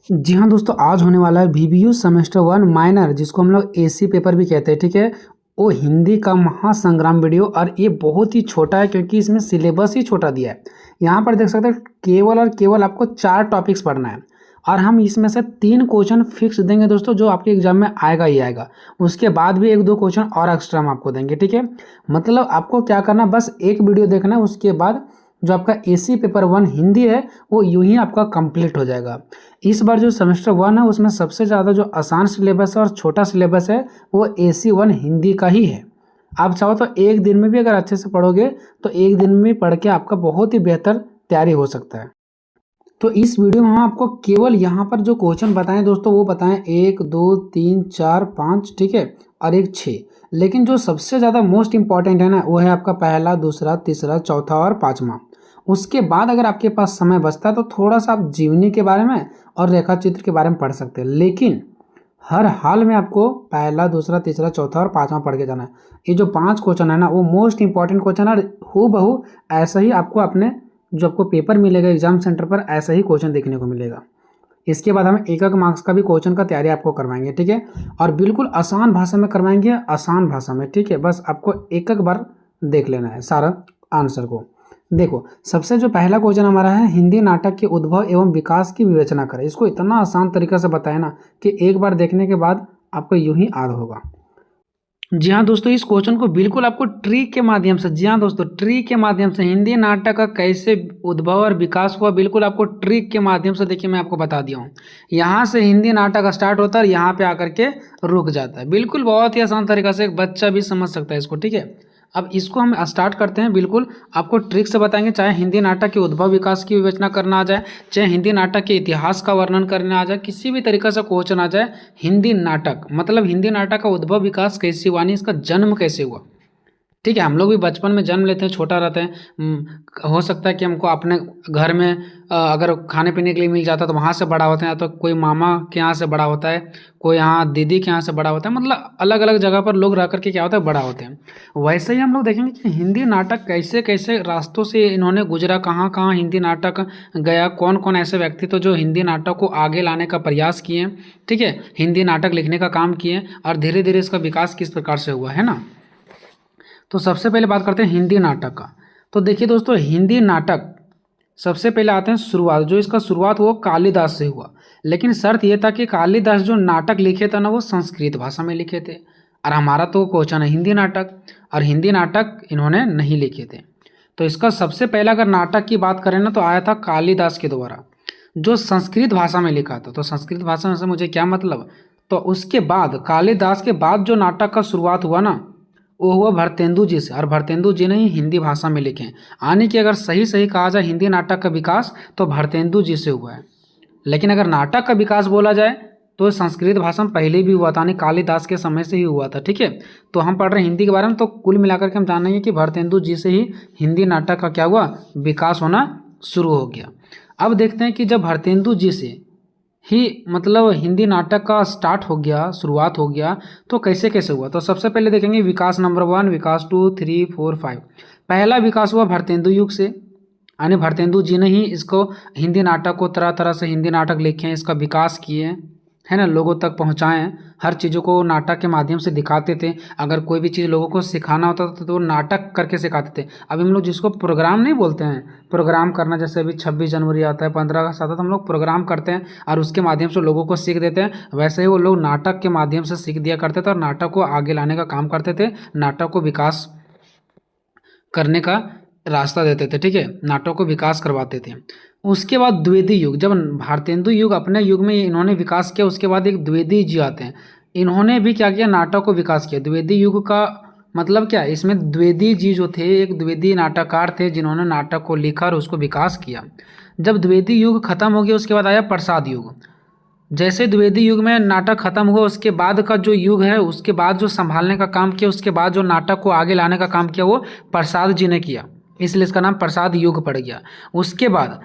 जी हाँ दोस्तों, आज होने वाला है VBU सेमेस्टर 1 माइनर, जिसको हम लोग AC पेपर भी कहते हैं। ठीक है, वो हिंदी का महासंग्राम वीडियो, और ये बहुत ही छोटा है क्योंकि इसमें सिलेबस ही छोटा दिया है। यहाँ पर देख सकते हैं केवल और केवल आपको 4 टॉपिक्स पढ़ना है, और हम इसमें से 3 क्वेश्चन फिक्स देंगे दोस्तों, जो आपके एग्जाम में आएगा ही आएगा। उसके बाद भी 1-2 क्वेश्चन और एक्स्ट्रा हम आपको देंगे। ठीक है, मतलब आपको क्या करना है, बस एक वीडियो देखना है, उसके बाद जो आपका AC पेपर 1 हिंदी है वो यूं ही आपका कंप्लीट हो जाएगा। इस बार जो सेमेस्टर 1 है उसमें सबसे ज़्यादा जो आसान सिलेबस है और छोटा सिलेबस है वो AC 1 हिंदी का ही है। आप चाहो तो एक दिन में भी अगर अच्छे से पढ़ोगे तो एक दिन में पढ़ के आपका बहुत ही बेहतर तैयारी हो सकता है। तो इस वीडियो में हम आपको केवल यहाँ पर जो क्वेश्चन बताएं दोस्तों, वो बताएं 1, 2, 3, 4, 5, ठीक है, और एक 6। लेकिन जो सबसे ज़्यादा मोस्ट इंपॉर्टेंट है ना, वो है आपका पहला, दूसरा, तीसरा, चौथा और पाँचवा। उसके बाद अगर आपके पास समय बचता है तो थोड़ा सा आप जीवनी के बारे में और रेखा चित्र के बारे में पढ़ सकते हैं, लेकिन हर हाल में आपको पहला, दूसरा, तीसरा, चौथा और पाँचवा पढ़ के जाना है। ये जो 5 क्वेश्चन है ना, वो मोस्ट इंपॉर्टेंट क्वेश्चन है, और हूबहू ऐसा ही आपको अपने जो आपको पेपर मिलेगा एग्जाम सेंटर पर, ऐसा ही क्वेश्चन देखने को मिलेगा। इसके बाद हम एक मार्क्स का भी क्वेश्चन का तैयारी आपको करवाएंगे। ठीक है, और बिल्कुल आसान भाषा में करवाएंगे, आसान भाषा में। ठीक है, बस आपको एक बार देख लेना है सारा आंसर को। देखो, सबसे जो पहला क्वेश्चन हमारा है, हिंदी नाटक के उद्भव एवं विकास की विवेचना करें। इसको इतना आसान तरीका से बताया ना कि एक बार देखने के बाद आपको यूं ही याद होगा। जी हाँ दोस्तों, इस क्वेश्चन को बिल्कुल आपको ट्रिक के माध्यम से, जी हाँ दोस्तों, ट्रिक के माध्यम से हिंदी नाटक का कैसे उद्भव और विकास हुआ, बिल्कुल आपको ट्रिक के माध्यम से, देखिए मैं आपको बता दिया हूँ। यहाँ से हिंदी नाटक स्टार्ट होता है और यहाँ पे आकर के रुक जाता है। बिल्कुल बहुत ही आसान तरीका से एक बच्चा भी समझ सकता है इसको। ठीक है, अब इसको हम स्टार्ट करते हैं। बिल्कुल आपको ट्रिक से बताएंगे, चाहे हिंदी नाटक के उद्भव विकास की विवेचना करना आ जाए, चाहे हिंदी नाटक के इतिहास का वर्णन करना आ जाए, किसी भी तरीका से क्वेश्चन आ जाए। हिंदी नाटक मतलब हिंदी नाटक का उद्भव विकास कैसे हुआ, यानी इसका जन्म कैसे हुआ। ठीक है, हम लोग भी बचपन में जन्म लेते हैं, छोटा रहते हैं। हो सकता है कि हमको अपने घर में अगर खाने पीने के लिए मिल जाता है तो वहाँ से बड़ा होते हैं, तो कोई मामा के यहाँ से बड़ा होता है, कोई यहाँ दीदी के यहाँ से बड़ा होता है। मतलब अलग अलग जगह पर लोग रह करके क्या होता है, बड़ा होते हैं। वैसे ही हम लोग देखेंगे कि हिंदी नाटक कैसे कैसे रास्तों से इन्होंने गुजरा, कहाँ कहाँ हिंदी नाटक गया, कौन कौन ऐसे व्यक्ति तो जो हिंदी नाटक को आगे लाने का प्रयास किए। ठीक है, हिंदी नाटक लिखने का काम किए, और धीरे धीरे इसका विकास किस प्रकार से हुआ है ना। तो सबसे पहले बात करते हैं हिंदी नाटक का। तो देखिए दोस्तों, हिंदी नाटक सबसे पहले आते हैं शुरुआत, जो इसका शुरुआत वो कालिदास से हुआ। लेकिन शर्त ये था कि कालिदास जो नाटक लिखे थे ना, वो संस्कृत भाषा में लिखे थे, और हमारा तो क्वेश्चन है हिंदी नाटक, और हिंदी नाटक इन्होंने नहीं लिखे थे। तो इसका सबसे पहला अगर नाटक की बात करें ना, तो आया था कालिदास के द्वारा, जो संस्कृत भाषा में लिखा था। तो संस्कृत भाषा में से मुझे क्या मतलब, तो उसके बाद कालिदास के बाद जो नाटक का शुरुआत हुआ ना, वो हुआ भरतेंदु जी से, और भरतेंदु जी ने ही हिंदी भाषा में लिखे। यानी कि अगर सही सही कहा जाए हिंदी नाटक का विकास तो भरतेंदु जी से हुआ है। लेकिन अगर नाटक का विकास बोला जाए तो संस्कृत भाषा में पहले भी हुआ था, यानी कालिदास के समय से ही हुआ था। ठीक है, तो हम पढ़ रहे हैं हिंदी के बारे में, तो कुल मिलाकर के हम जानेंगे कि भरतेंदु जी से ही हिंदी नाटक का क्या हुआ, विकास होना शुरू हो गया। अब देखते हैं कि जब भरतेंदु जी से ही मतलब हिंदी नाटक का स्टार्ट हो गया, शुरुआत हो गया, तो कैसे कैसे हुआ। तो सबसे पहले देखेंगे विकास नंबर 1, विकास 2, 3, 4, 5। पहला विकास हुआ भरतेंदु युग से, यानी भरतेंदु जी ने ही इसको हिंदी नाटक को तरह तरह से हिंदी नाटक लिखे हैं, इसका विकास किए, है ना, लोगों तक पहुंचाएं, हर चीज़ों को नाटक के माध्यम से दिखाते थे। अगर कोई भी चीज़ लोगों को सिखाना होता था तो वो नाटक करके सिखाते थे। अभी हम लोग जिसको प्रोग्राम नहीं बोलते हैं, प्रोग्राम करना, जैसे अभी 26 जनवरी आता है, 15 अगस्त आता है, तो हम लोग प्रोग्राम करते हैं और उसके माध्यम से लोगों को सीख देते हैं। वैसे ही वो लोग नाटक के माध्यम से सीख दिया करते थे और नाटक को आगे लाने का काम करते थे, नाटक को विकास करने का रास्ता देते थे। ठीक है, नाटक को विकास करवाते थे। उसके बाद द्विवेदी युग, जब भारतेंदु युग अपने युग में इन्होंने विकास किया, उसके बाद एक द्विवेदी जी आते हैं, इन्होंने भी क्या किया, नाटक को विकास किया। द्विवेदी युग का मतलब क्या है, इसमें द्विवेदी जी जो थे एक द्विवेदी नाटककार थे, जिन्होंने नाटक को लिखा और उसको विकास किया। जब द्विवेदी युग खत्म हो गया, उसके बाद आया प्रसाद युग। जैसे द्विवेदी युग में नाटक खत्म हुआ, उसके बाद का जो युग है, उसके बाद जो संभालने का काम किया, उसके बाद जो नाटक को आगे लाने का काम किया, वो प्रसाद जी ने किया, इसलिए इसका नाम प्रसाद युग पड़ गया। उसके बाद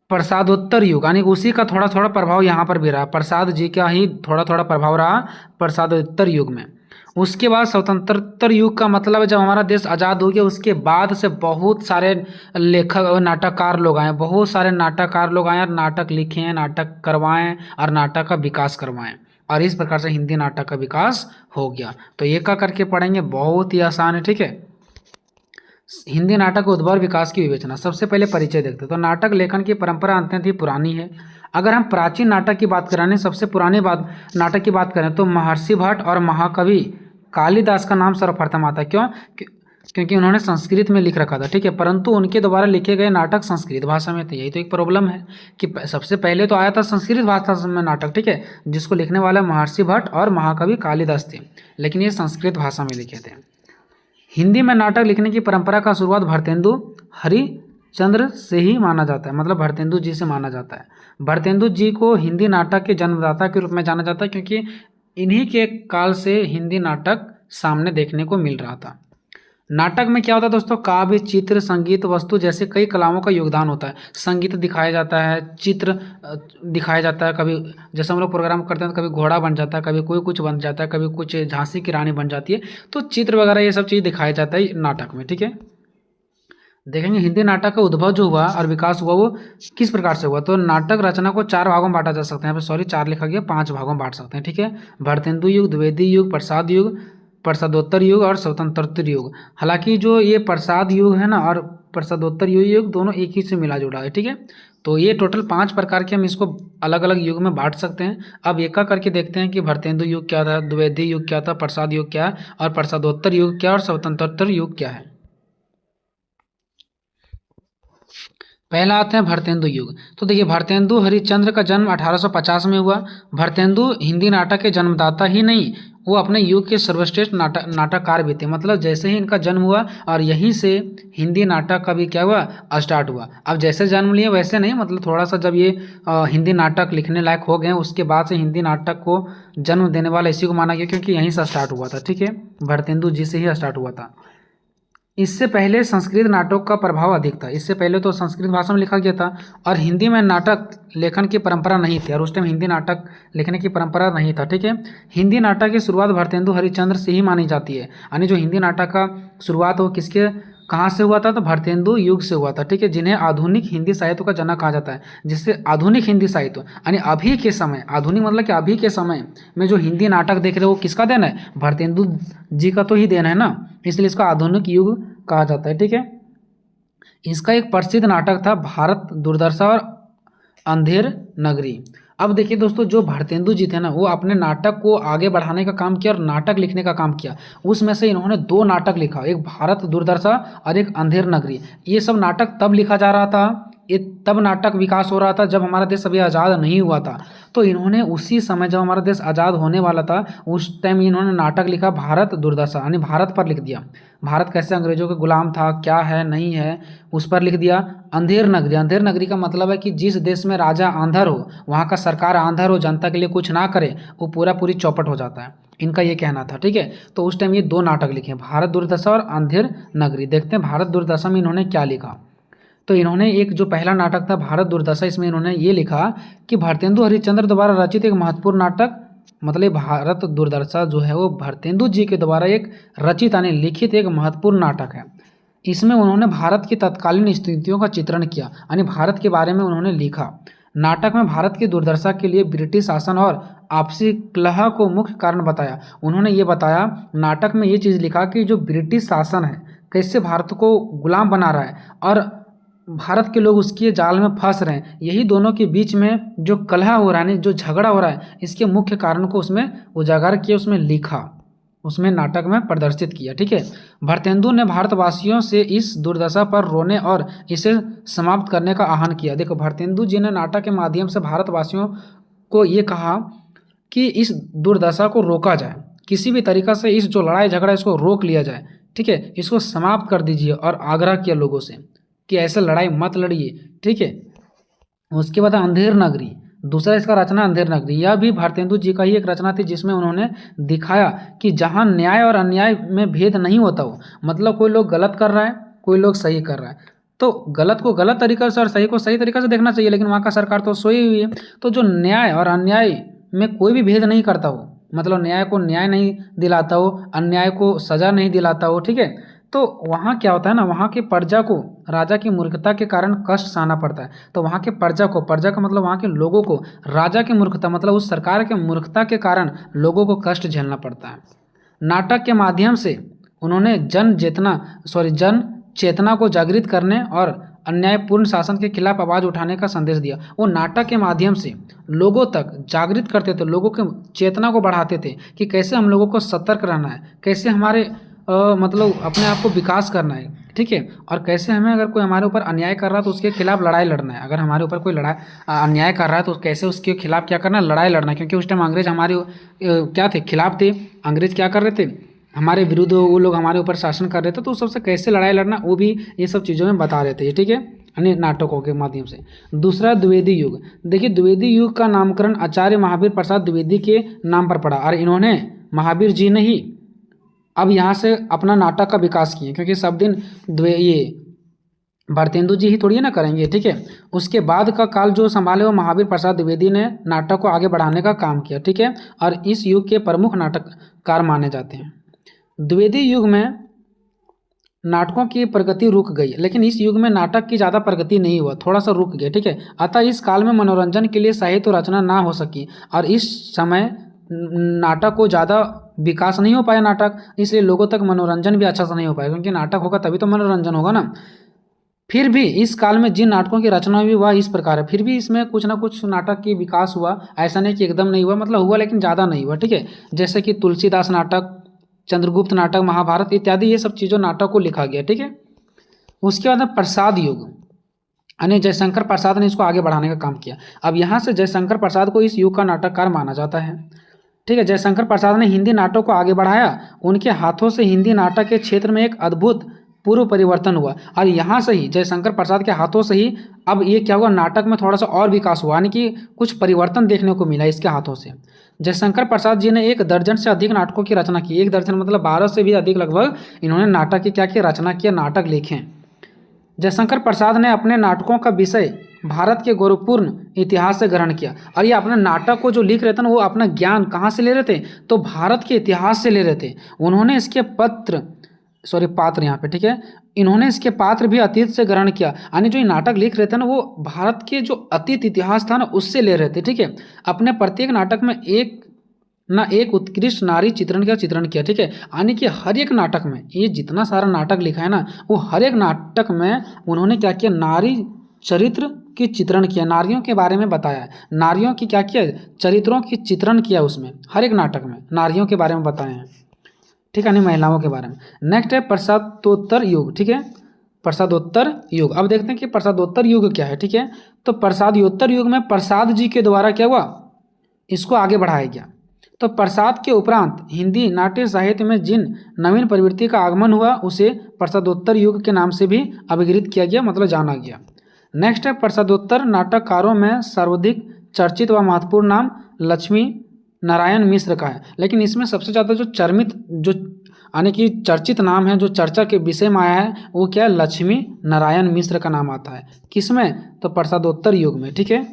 प्रसादोत्तर युग, यानी उसी का थोड़ा थोड़ा प्रभाव यहाँ पर भी रहा, प्रसाद जी का ही थोड़ा थोड़ा प्रभाव रहा प्रसादोत्तर युग में। उसके बाद स्वतंत्रता युग का मतलब है जब हमारा देश आज़ाद हो गया उसके बाद से बहुत सारे लेखक और नाटककार लोग आए, बहुत सारे नाटककार लोग आए और नाटक लिखे हैं, नाटक करवाएं और नाटक का विकास करवाएं, और इस प्रकार से हिंदी नाटक का विकास हो गया। तो एक का करके पढ़ेंगे, बहुत ही आसान है, ठीक है। हिंदी नाटक उद्भव और विकास की विवेचना। सबसे पहले परिचय देखते हैं। तो नाटक लेखन की परंपरा अत्यंत ही पुरानी है। अगर हम प्राचीन नाटक की बात करें, सबसे पुरानी बात नाटक की बात करें तो महर्षि भट्ट और महाकवि कालिदास का नाम सर्वप्रथम आता है। क्यों? क्योंकि उन्होंने संस्कृत में लिख रखा था, ठीक है, परंतु उनके द्वारा लिखे गए नाटक संस्कृत भाषा में थे। यही तो एक प्रॉब्लम है कि सबसे पहले तो आया था संस्कृत भाषा में नाटक, ठीक है, जिसको लिखने वाला महर्षि भट्ट और महाकवि कालिदास थे, लेकिन ये संस्कृत भाषा में लिखे थे। हिंदी में नाटक लिखने की परंपरा का शुरुआत भारतेंदु हरिश्चंद्र से ही माना जाता है, मतलब भारतेंदु जी से माना जाता है। भारतेंदु जी को हिंदी नाटक के जन्मदाता के रूप में जाना जाता है, क्योंकि इन्हीं के काल से हिंदी नाटक सामने देखने को मिल रहा था। नाटक में क्या होता है दोस्तों? काव्य, चित्र, संगीत, वस्तु जैसे कई कलाओं का योगदान होता है। संगीत दिखाया जाता है, चित्र दिखाया जाता है, कभी जैसे हम लोग प्रोग्राम करते हैं तो कभी घोड़ा बन जाता है, कभी कोई कुछ बन जाता है, कभी कुछ झांसी की रानी बन जाती है, तो चित्र वगैरह ये सब चीज़ दिखाया जाता है नाटक में, ठीक है। देखेंगे हिंदी नाटक का उद्भव जो हुआ और विकास हुआ वो किस प्रकार से हुआ। तो नाटक रचना को 4 भागों में बांटा जा सकता है। यहाँ पे सॉरी 4 लिखा गया, 5 भागों में बांट सकते हैं, ठीक है। भारतेंदु युग, द्विवेदी युग, प्रसाद युग, प्रसादोत्तर युग और स्वतंत्रोत्तर युग। हालांकि जो ये प्रसाद युग है ना और प्रसादोत्तर युग दोनों एक ही से मिला जुला है, ठीक है। तो ये टोटल 5 प्रकार के हम इसको अलग अलग युग में बांट सकते हैं। अब एक करके देखते हैं कि भारतेंदु युग क्या था, द्विवेदी युग क्या था, प्रसाद युग क्या है और प्रसादोत्तर युग क्या और स्वतंत्रोत्तर युग क्या है। पहला आते हैं भारतेंदु युग। तो देखिए भारतेंदु हरिश्चंद्र का जन्म 1850 में हुआ। भारतेंदु हिंदी नाटक के जन्मदाता ही नहीं, वो अपने युग के सर्वश्रेष्ठ नाटककार भी थे। मतलब जैसे ही इनका जन्म हुआ और यहीं से हिंदी नाटक का भी क्या हुआ, स्टार्ट हुआ। अब जैसे जन्म लिए वैसे नहीं, मतलब थोड़ा सा जब ये हिंदी नाटक लिखने लायक हो गए उसके बाद से हिंदी नाटक को जन्म देने वाला इसी को माना गया, क्योंकि यहीं से स्टार्ट हुआ था, ठीक है, भारतेंदु जी से ही स्टार्ट हुआ था। इससे पहले संस्कृत नाटक का प्रभाव अधिक था। इससे पहले तो संस्कृत भाषा में लिखा गया था और हिंदी में नाटक लेखन की परंपरा नहीं थी, और उस टाइम हिंदी नाटक लिखने की परंपरा नहीं था, ठीक है। हिंदी नाटक की शुरुआत भारतेंदु हरिश्चंद्र से ही मानी जाती है। यानी जो हिंदी नाटक का शुरुआत हो किसके कहाँ से हुआ था? तो भारतेंदु युग से हुआ था, ठीक है, जिन्हें आधुनिक हिंदी साहित्य का जनक कहा जाता है। जिससे आधुनिक हिंदी साहित्य यानी अभी के समय, आधुनिक मतलब कि अभी के समय में जो हिंदी नाटक देख रहे हो वो किसका देन है? भारतेंदु जी का तो ही देन है ना, इसलिए इसका आधुनिक युग कहा जाता है, ठीक है। इसका एक प्रसिद्ध नाटक था भारत दुर्दशा और अंधेर नगरी। अब देखिए दोस्तों, जो भारतेंदु जी थे ना वो अपने नाटक को आगे बढ़ाने का काम किया और नाटक लिखने का काम किया। उसमें से इन्होंने 2 नाटक लिखा, एक भारत दुर्दशा और एक अंधेर नगरी। ये सब नाटक तब लिखा जा रहा था, ये तब नाटक विकास हो रहा था जब हमारा देश अभी आज़ाद नहीं हुआ था। तो इन्होंने उसी समय जब हमारा देश आज़ाद होने वाला था उस टाइम इन्होंने नाटक लिखा भारत दुर्दशा, यानी भारत पर लिख दिया, भारत कैसे अंग्रेजों के गुलाम था, क्या है नहीं है, उस पर लिख दिया। अंधेर नगरी, अंधेर नगरी का मतलब है कि जिस देश में राजा आंधर हो, वहाँ का सरकार आंधर हो, जनता के लिए कुछ ना करे, वो पूरी चौपट हो जाता है, इनका ये कहना था, ठीक है। तो उस टाइम ये 2 नाटक लिखे, भारत दुर्दशा और अंधेर नगरी। देखते हैं भारत दुर्दशा में इन्होंने क्या लिखा। तो इन्होंने एक जो पहला नाटक था भारत दुर्दशा, इसमें इन्होंने ये लिखा कि भारतेंदु हरिश्चंद्र द्वारा रचित एक महत्वपूर्ण नाटक, मतलब भारत दुर्दशा जो है वो भारतेंदु जी के द्वारा एक रचित यानी लिखित एक महत्वपूर्ण नाटक है। इसमें उन्होंने भारत की तत्कालीन स्थितियों का चित्रण किया, यानी भारत के बारे में उन्होंने लिखा। नाटक में भारत की दुर्दशा के लिए ब्रिटिश शासन और आपसी कलह को मुख्य कारण बताया। उन्होंने ये बताया, नाटक में ये चीज़ लिखा कि जो ब्रिटिश शासन है कैसे भारत को गुलाम बना रहा है और भारत के लोग उसके जाल में फंस रहे हैं, यही दोनों के बीच में जो कलह हो रहा है, जो झगड़ा हो रहा है, इसके मुख्य कारण को उसमें उजागर किया, उसमें लिखा, उसमें नाटक में प्रदर्शित किया, ठीक है। भारतेंदु ने भारतवासियों से इस दुर्दशा पर रोने और इसे समाप्त करने का आह्वान किया। देखो भारतेंदु जी ने नाटक के माध्यम से भारतवासियों को ये कहा कि इस दुर्दशा को रोका जाए, किसी भी तरीक़ा से इस जो लड़ाई झगड़ा इसको रोक लिया जाए, ठीक है, इसको समाप्त कर दीजिए, और आग्रह किया लोगों से कि ऐसे लड़ाई मत लड़िए, ठीक है। उसके बाद अंधेर नगरी, दूसरा इसका रचना अंधेर नगरी, यह भी भारतेंदु जी का ही एक रचना थी, जिसमें उन्होंने दिखाया कि जहाँ न्याय और अन्याय में भेद नहीं होता हो, मतलब कोई लोग गलत कर रहा है, कोई लोग सही कर रहा है, तो गलत को गलत तरीक़े से और सही को सही तरीक़े से देखना चाहिए, लेकिन वहाँ का सरकार तो सोई हुई है। तो जो न्याय और अन्याय में कोई भी भेद नहीं करता हो, मतलब न्याय को न्याय नहीं दिलाता हो, अन्याय को सज़ा नहीं दिलाता हो, ठीक है। तो वहाँ क्या होता है ना, वहाँ की प्रजा को राजा की मूर्खता के कारण कष्ट सहना पड़ता है। तो वहाँ के प्रजा का मतलब वहाँ के लोगों को राजा की मूर्खता मतलब उस सरकार के मूर्खता के कारण लोगों को कष्ट झेलना पड़ता है। नाटक के माध्यम से उन्होंने जन चेतना को जागृत करने और अन्यायपूर्ण शासन के खिलाफ आवाज़ उठाने का संदेश दिया। वो नाटक के माध्यम से लोगों तक जागृत करते थे, लोगों के चेतना को बढ़ाते थे कि कैसे हम लोगों को सतर्क रहना है, कैसे हमारे मतलब अपने आप को विकास करना है, ठीक है। और कैसे हमें अगर कोई हमारे ऊपर अन्याय कर रहा है तो उसके खिलाफ लड़ाई लड़ना है। अगर हमारे ऊपर कोई अन्याय कर रहा है तो कैसे उसके खिलाफ क्या करना है, लड़ाई लड़ना है। क्योंकि उस टाइम अंग्रेज हमारे क्या थे, खिलाफ थे। अंग्रेज क्या कर रहे थे, हमारे विरुद्ध वो लोग हमारे ऊपर शासन कर रहे थे, तो उस सबसे कैसे लड़ाई लड़ना वो भी ये सब चीज़ों में बता रहे थे, ठीक है, अन्य नाटकों के माध्यम से। दूसरा द्विवेदी युग। देखिए द्विवेदी युग का नामकरण आचार्य महावीर प्रसाद द्विवेदी के नाम पर पड़ा और इन्होंने महावीर जी ने ही अब यहाँ से अपना नाटक का विकास किए, क्योंकि सब दिन ये भारतेंदु जी ही थोड़ी ना करेंगे, ठीक है। उसके बाद का काल जो संभाले वो महावीर प्रसाद द्विवेदी ने नाटक को आगे बढ़ाने का काम किया, ठीक है। और इस युग के प्रमुख नाटककार माने जाते हैं। द्विवेदी युग में नाटकों की प्रगति रुक गई, लेकिन इस युग में नाटक की ज़्यादा प्रगति नहीं हुआ, थोड़ा सा रुक गया, ठीक है। अतः इस काल में मनोरंजन के लिए साहित्य रचना ना हो सकी और इस समय नाटक को ज़्यादा विकास नहीं हो पाया नाटक, इसलिए लोगों तक मनोरंजन भी अच्छा से नहीं हो पाया, क्योंकि नाटक होगा तभी तो मनोरंजन होगा ना। फिर भी इस काल में जिन नाटकों की रचना हुई वह इस प्रकार है। फिर भी इसमें कुछ ना कुछ नाटक की विकास हुआ, ऐसा नहीं कि एकदम नहीं हुआ, मतलब हुआ लेकिन ज़्यादा नहीं हुआ, ठीक है। जैसे कि तुलसीदास नाटक, चंद्रगुप्त नाटक, महाभारत इत्यादि ये सब चीज़ों नाटक को लिखा गया, ठीक है। उसके बाद प्रसाद युग, यानी जयशंकर प्रसाद ने इसको आगे बढ़ाने का काम किया। अब यहाँ से जयशंकर प्रसाद को इस युग का नाटककार माना जाता है, ठीक है। जयशंकर प्रसाद ने हिंदी नाटक को आगे बढ़ाया। उनके हाथों से हिंदी नाटक के क्षेत्र में एक अद्भुत पूर्व परिवर्तन हुआ और यहाँ से ही जयशंकर प्रसाद के हाथों से ही अब ये क्या हुआ, नाटक में थोड़ा सा और विकास हुआ, यानी कि कुछ परिवर्तन देखने को मिला इसके हाथों से। जयशंकर प्रसाद जी ने 1 दर्जन से अधिक नाटकों की रचना की। 1 दर्जन मतलब 12 से भी अधिक लगभग इन्होंने नाटक की क्या किया, रचना किया, नाटक लिखे। जयशंकर प्रसाद ने अपने नाटकों का विषय भारत के गौरवपूर्ण इतिहास से ग्रहण किया और ये अपने नाटक को जो लिख रहे थे ना वो अपना ज्ञान कहाँ से ले रहे थे, तो भारत के इतिहास से ले रहे थे। उन्होंने इसके पात्र यहाँ पे, ठीक है, इन्होंने इसके पात्र भी अतीत से ग्रहण किया, यानी जो ये नाटक लिख रहे थे ना वो भारत के जो अतीत इतिहास था ना उससे ले रहे थे, ठीक है। अपने प्रत्येक नाटक में एक उत्कृष्ट नारी चित्रण का चित्रण किया, ठीक है। यानी कि हर एक नाटक में, ये जितना सारा नाटक लिखा है ना वो हर एक नाटक में उन्होंने क्या किया, नारी चरित्र की चित्रण किया, नारियों के बारे में बताया, नारियों की क्या किया, चरित्रों की चित्रण किया, उसमें हर एक नाटक में नारियों के बारे में बताए हैं, ठीक है, नहीं महिलाओं के बारे में। नेक्स्ट है प्रसादोत्तर युग, ठीक है, प्रसादोत्तर युग। अब देखते हैं कि प्रसादोत्तर युग क्या है, ठीक है। तो प्रसादोत्तर युग में प्रसाद जी के द्वारा क्या हुआ, इसको आगे बढ़ाया गया। तो प्रसाद के उपरांत हिंदी नाट्य साहित्य में जिन नवीन प्रवृत्ति का आगमन हुआ उसे प्रसादोत्तर युग के नाम से भी अभिहित किया गया, मतलब जाना गया। नेक्स्ट है प्रसादोत्तर नाटककारों में सर्वाधिक चर्चित व महत्वपूर्ण नाम लक्ष्मी नारायण मिश्र का है, लेकिन इसमें सबसे ज़्यादा जो यानी कि चर्चित नाम है, जो चर्चा के विषय में आया है वो क्या है, लक्ष्मी नारायण मिश्र का नाम आता है। किसमें, तो प्रसादोत्तर युग में, ठीक है।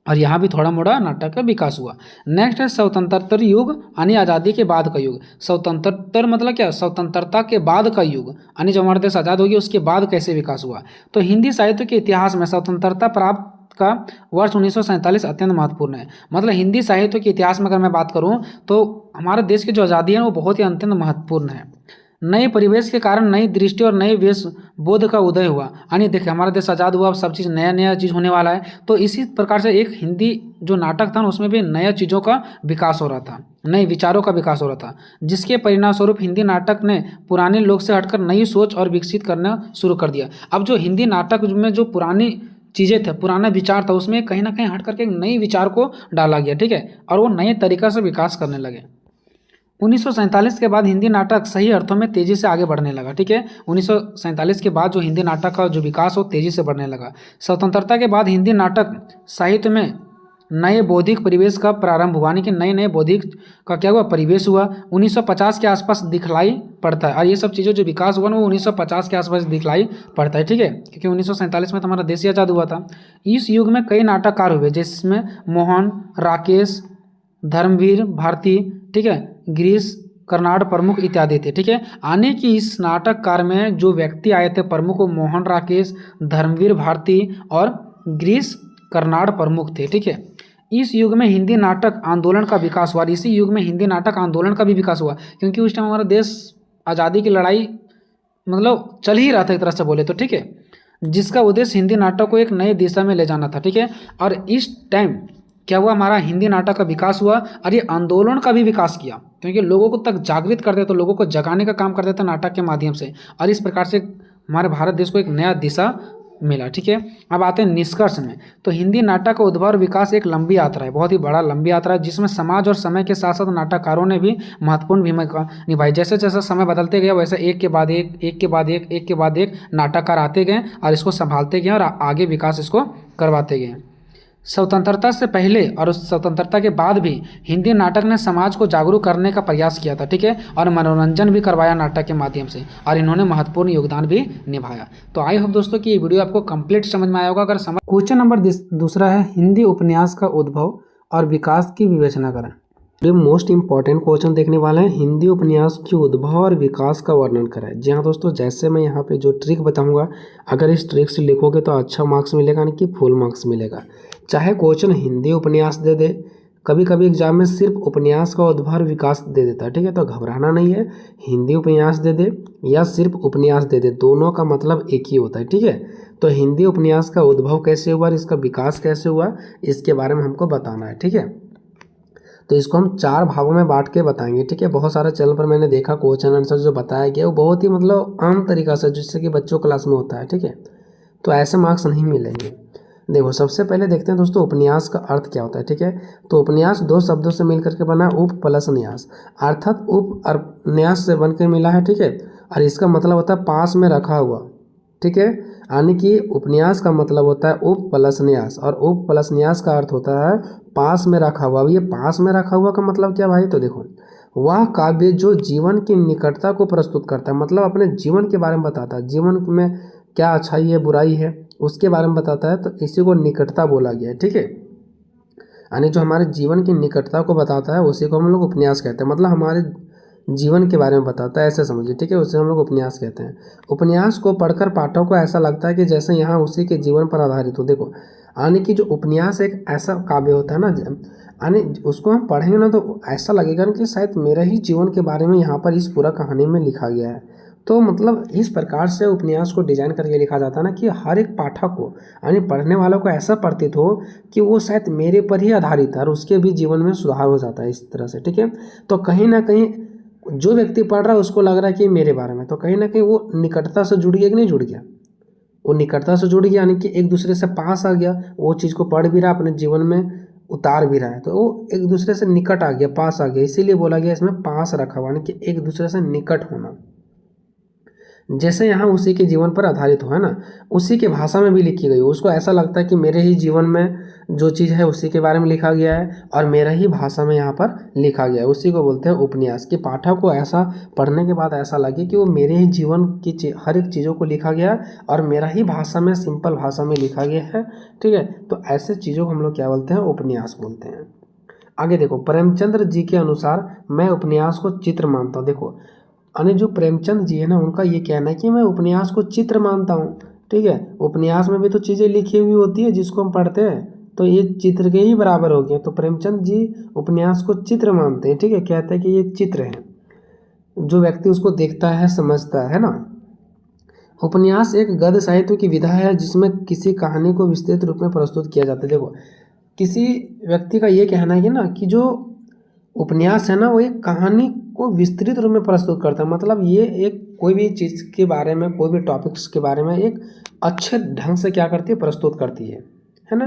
और यहाँ भी थोड़ा मोड़ा नाटक का विकास हुआ। नेक्स्ट है स्वतंत्रता युग, यानी आज़ादी के बाद का युग। स्वतंत्रता मतलब क्या, स्वतंत्रता के बाद का युग, यानी जब हमारा देश आज़ाद हो गया उसके बाद कैसे विकास हुआ। तो हिंदी साहित्य के इतिहास में स्वतंत्रता प्राप्त का वर्ष 1947 अत्यंत महत्वपूर्ण है। मतलब हिंदी साहित्य के इतिहास में अगर मैं बात करूं तो हमारे देश की जो आज़ादी है वो बहुत ही अत्यंत महत्वपूर्ण है। नए परिवेश के कारण नई दृष्टि और नए वेश बोध का उदय हुआ, यानी देखिए हमारा देश आज़ाद हुआ, अब सब चीज़ नया चीज़ होने वाला है। तो इसी प्रकार से एक हिंदी जो नाटक था उसमें भी नया चीज़ों का विकास हो रहा था, नए विचारों का विकास हो रहा था, जिसके परिणाम स्वरूप हिंदी नाटक ने पुराने लोग से हटकर नई सोच और विकसित करना शुरू कर दिया। अब जो हिंदी नाटक में जो पुरानी चीज़ें थे, पुराना विचार था, उसमें कहीं ना कहीं हट करके एक नई विचार को डाला गया, ठीक है, और वो नए तरीक़ा से विकास करने लगे। 1947 के बाद हिंदी नाटक सही अर्थों में तेज़ी से आगे बढ़ने लगा, ठीक है। 1947 के बाद जो हिंदी नाटक का जो विकास हो तेज़ी से बढ़ने लगा। स्वतंत्रता के बाद हिंदी नाटक साहित्य में नए बौद्धिक परिवेश का प्रारंभ हुआ, यानी कि नए बौद्धिक का क्या हुआ, परिवेश हुआ। 1950 के आसपास दिखलाई पड़ता है, और ये सब चीज़ें जो विकास हुआ ना वो 1950 के आसपास दिखलाई पड़ता है, ठीक है, क्योंकि 1947 में तो हमारा देश ही आज़ाद हुआ था। इस युग में कई नाटककार हुए, जिसमें मोहन, राकेश, धर्मवीर भारती, ठीक है, गिरीश कर्नाड प्रमुख इत्यादि थे। ठीक है, आने की इस नाटककार में जो व्यक्ति आए थे प्रमुख वो मोहन राकेश, धर्मवीर भारती और गिरीश कर्नाड प्रमुख थे। ठीक है, इस युग में हिंदी नाटक आंदोलन का विकास हुआ। इसी युग में हिंदी नाटक आंदोलन का भी विकास हुआ, क्योंकि उस टाइम हमारा देश आज़ादी की लड़ाई मतलब चल ही रहा था एक तरह से बोले तो। ठीक है, जिसका उद्देश्य हिंदी नाटक को एक नई दिशा में ले जाना था। ठीक है, और इस टाइम क्या हुआ, हमारा हिंदी नाटक का विकास हुआ और ये आंदोलन का भी विकास किया, क्योंकि लोगों को तक जागृत करते तो लोगों को जगाने का काम करते थे नाटक के माध्यम से, और इस प्रकार से हमारे भारत देश को एक नया दिशा मिला। ठीक है, अब आते हैं निष्कर्ष में। तो हिंदी नाटक का उद्भव और विकास एक लंबी यात्रा है, बहुत ही बड़ा लंबी यात्रा है, जिसमें समाज और समय के साथ साथ नाटककारों ने भी महत्वपूर्ण भूमिका निभाई। जैसे जैसे समय बदलते गया वैसे एक के बाद एक नाटककार आते गए और इसको संभालते गए और आगे विकास इसको करवाते गए। स्वतंत्रता से पहले और उस स्वतंत्रता के बाद भी हिंदी नाटक ने समाज को जागरूक करने का प्रयास किया था। ठीक है, और मनोरंजन भी करवाया नाटक के माध्यम से, और इन्होंने महत्वपूर्ण योगदान भी निभाया। तो आई होप दोस्तों कि ये वीडियो आपको कंप्लीट समझ में आया होगा। अगर समझ क्वेश्चन नंबर दूसरा है, हिंदी उपन्यास का उद्भव और विकास की विवेचना करें। ये मोस्ट इंपॉर्टेंट क्वेश्चन देखने वाले हैं, हिंदी उपन्यास के उद्भव और विकास का वर्णन करें। जी हाँ दोस्तों, जैसे मैं यहाँ पे जो ट्रिक बताऊंगा, अगर इस ट्रिक से लिखोगे तो अच्छा मार्क्स मिलेगा, यानी कि फुल मार्क्स मिलेगा। चाहे क्वेश्चन हिंदी उपन्यास दे दे, कभी कभी एग्जाम में सिर्फ उपन्यास का उद्भव और विकास दे देता है। ठीक है, तो घबराना नहीं है, हिंदी उपन्यास दे दे या सिर्फ उपन्यास दे दे, दोनों का मतलब एक ही होता है। ठीक है, तो हिंदी उपन्यास का उद्भव कैसे हुआ और इसका विकास कैसे हुआ, इसके बारे में हमको बताना है। ठीक है, तो इसको हम 4 भागों में बांट के बताएंगे। ठीक है, बहुत सारे चैनल पर मैंने देखा क्वेश्चन आंसर जो बताया गया वो बहुत ही मतलब आम तरीका से, जिससे कि बच्चों क्लास में होता है। ठीक है, तो ऐसे मार्क्स नहीं मिलेंगे। देखो, सबसे पहले देखते हैं दोस्तों उपन्यास का अर्थ क्या होता है। ठीक है, तो उपन्यास 2 शब्दों से मिलकर के बना, उप प्लस न्यास, अर्थात उप और न्यास से बन के मिला है। ठीक है, और इसका मतलब होता है पास में रखा हुआ। ठीक है, यानी कि उपन्यास का मतलब होता है उप प्लस न्यास, और उप प्लस न्यास का अर्थ होता है पास में रखा हुआ। अब ये पास में रखा हुआ का मतलब क्या भाई, तो देखो, वह काव्य जो जीवन की निकटता को प्रस्तुत करता है, मतलब अपने जीवन के बारे में बताता है, जीवन में क्या अच्छाई है बुराई है उसके बारे में बताता है, तो इसी को निकटता बोला गया है। ठीक है, यानी जो हमारे जीवन की निकटता को बताता है उसी को हम लोग उपन्यास कहते हैं, मतलब हमारे जीवन के बारे में बताता है, ऐसे समझिए। ठीक है, उसे हम लोग उपन्यास कहते हैं। उपन्यास को पढ़कर पाठक को ऐसा लगता है कि जैसे यहाँ उसी के जीवन पर आधारित हो। देखो, यानी कि जो उपन्यास एक ऐसा काव्य होता है ना, यानी उसको हम पढ़ेंगे ना तो ऐसा लगेगा ना कि शायद मेरे ही जीवन के बारे में यहाँ पर इस पूरा कहानी में लिखा गया है। तो मतलब इस प्रकार से उपन्यास को डिजाइन करके लिखा जाता है ना कि हर एक पाठक को, यानी पढ़ने वालों को ऐसा प्रतीत हो कि वो शायद मेरे पर ही आधारित है और उसके भी जीवन में सुधार हो जाता है इस तरह से। ठीक है, तो कहीं ना कहीं जो व्यक्ति पढ़ रहा है उसको लग रहा है कि मेरे बारे में, तो कहीं ना कहीं वो निकटता से जुड़ गया कि नहीं जुड़ गया, वो निकटता से जुड़ गया, यानी कि एक दूसरे से पास आ गया, वो चीज़ को पढ़ भी रहा, अपने जीवन में उतार भी रहा है, तो वो एक दूसरे से निकट आ गया, पास आ गया, इसीलिए बोला गया इसमें पास रखा हुआ, यानी कि एक दूसरे से निकट होना। जैसे यहाँ उसी के जीवन पर आधारित हो, है ना, उसी के भाषा में भी लिखी गई हो, उसको ऐसा लगता है कि मेरे ही जीवन में जो चीज़ है उसी के बारे में लिखा गया है और मेरा ही भाषा में यहाँ पर लिखा गया है, उसी को बोलते हैं उपन्यास। कि पाठक को ऐसा पढ़ने के बाद ऐसा लगे कि वो मेरे ही जीवन की हर एक चीज़ों को लिखा गया है और मेरा ही भाषा में, सिंपल भाषा में लिखा गया है। ठीक है, तो ऐसे चीज़ों को हम लोग क्या बोलते हैं, उपन्यास बोलते हैं। आगे देखो, प्रेमचंद्र जी के अनुसार मैं उपन्यास को चित्र मानता हूँ। देखो, यानी जो प्रेमचंद जी है ना, उनका ये कहना है कि मैं उपन्यास को चित्र मानता हूँ। ठीक है, उपन्यास में भी तो चीज़ें लिखी हुई होती है जिसको हम पढ़ते हैं, तो ये चित्र के ही बराबर हो गया। तो प्रेमचंद जी उपन्यास को चित्र मानते हैं। ठीक है, कहते हैं कि ये चित्र है, जो व्यक्ति उसको देखता है समझता है ना। उपन्यास एक गद्य साहित्य की विधा है जिसमें किसी कहानी को विस्तृत रूप में प्रस्तुत किया जाता है। देखो, किसी व्यक्ति का ये कहना है कि ना कि जो उपन्यास है ना वो एक कहानी को विस्तृत रूप में प्रस्तुत करता है, मतलब ये एक कोई भी चीज़ के बारे में, कोई भी टॉपिक्स के बारे में एक अच्छे ढंग से क्या करती है, प्रस्तुत करती है ना।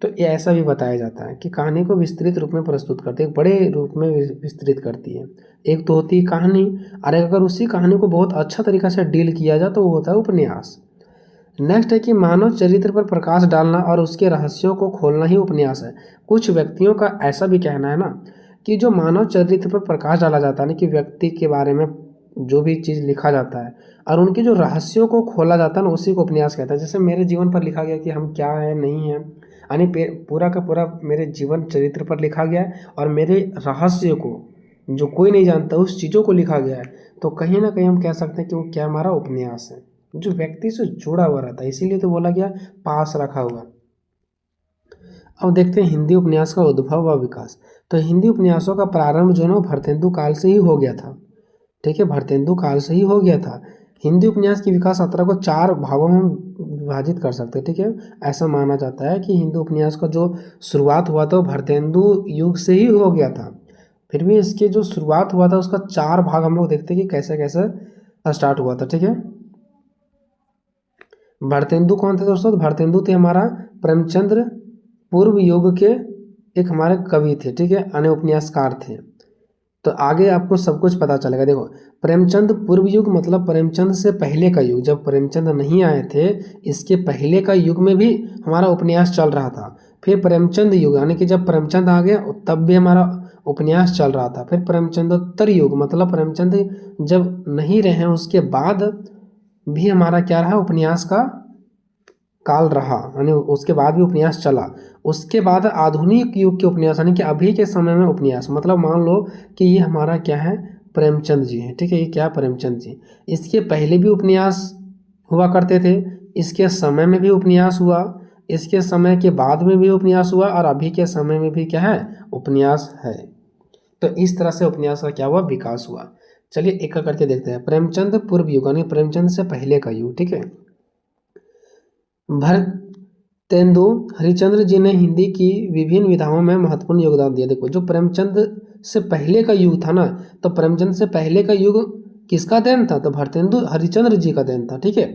तो ये ऐसा भी बताया जाता है कि कहानी को विस्तृत रूप में प्रस्तुत करती है, एक बड़े रूप में विस्तृत करती है। एक तो होती है कहानी, और अगर उसी कहानी को बहुत अच्छा तरीका से डील किया जाए तो वो होता है उपन्यास। नेक्स्ट है कि मानव चरित्र पर प्रकाश डालना और उसके रहस्यों को खोलना ही उपन्यास है। कुछ व्यक्तियों का ऐसा भी कहना है ना कि जो मानव चरित्र पर प्रकाश डाला जाता है ना, कि व्यक्ति के बारे में जो भी चीज़ लिखा जाता है और उनके जो रहस्यों को खोला जाता है ना, उसी को उपन्यास कहता है। जैसे मेरे जीवन पर लिखा गया कि हम क्या है नहीं है, यानी पूरा का पूरा मेरे जीवन चरित्र पर लिखा गया है और मेरे रहस्य को जो कोई नहीं जानता उस चीज़ों को लिखा गया है। तो कहीं ना कहीं हम कह सकते हैं कि वो क्या हमारा उपन्यास है जो व्यक्ति से जुड़ा हुआ रहता है, इसीलिए तो बोला गया पास रखा हुआ। अब देखते हैं हिंदी उपन्यास का उद्भव व विकास। तो हिंदी उपन्यासों का प्रारंभ जो है ना भरतेंदु काल से ही हो गया था। ठीक है, भरतेंदु काल से ही हो गया था। हिंदी उपन्यास की विकास यात्रा को 4 भागों में विभाजित कर सकते हैं। ठीक है, ऐसा माना जाता है कि हिंदी उपन्यास का जो शुरुआत हुआ था वो भरतेंदु युग से ही हो गया था। फिर भी इसके जो शुरुआत हुआ था उसका 4 भाग हम लोग देखते हैं कि कैसे कैसे स्टार्ट हुआ था। ठीक है, भरतेंदु कौन थे दोस्तों? भरतेंदु थे हमारा प्रेमचंद्र पूर्व युग के एक हमारे कवि थे। ठीक है, अन्य उपन्यासकार थे। तो आगे आपको सब कुछ पता चलेगा। देखो, प्रेमचंद पूर्व युग मतलब प्रेमचंद से पहले का युग, जब प्रेमचंद नहीं आए थे इसके पहले का युग में भी हमारा उपन्यास चल रहा था। फिर प्रेमचंद युग यानी कि जब प्रेमचंद आ गया तब भी हमारा उपन्यास चल रहा था। फिर प्रेमचंदोत्तर युग मतलब प्रेमचंद जब नहीं रहे उसके बाद भी हमारा क्या रहा, उपन्यास का काल रहा, यानी उसके बाद भी उपन्यास चला। उसके बाद आधुनिक युग के उपन्यास यानी कि अभी के समय में उपन्यास मतलब मान लो कि ये हमारा क्या है, प्रेमचंद जी हैं। ठीक है, ये क्या प्रेमचंद जी, इसके पहले भी उपन्यास हुआ करते थे, इसके समय में भी उपन्यास हुआ, इसके समय के बाद में भी उपन्यास हुआ और अभी के समय में भी क्या है, उपन्यास है। तो इस तरह से उपन्यास का क्या हुआ, विकास हुआ। चलिए एक करके देखते हैं। प्रेमचंद पूर्व युग यानी प्रेमचंद से पहले का युग। ठीक है, भरतेंदु हरिश्चंद्र जी ने हिंदी की विभिन्न विधाओं में महत्वपूर्ण योगदान दिया। देखो, जो प्रेमचंद से पहले का युग था ना, तो प्रेमचंद से पहले का युग किसका देन था, तो भरतेंदु हरिश्चंद्र जी का देन था। ठीक है,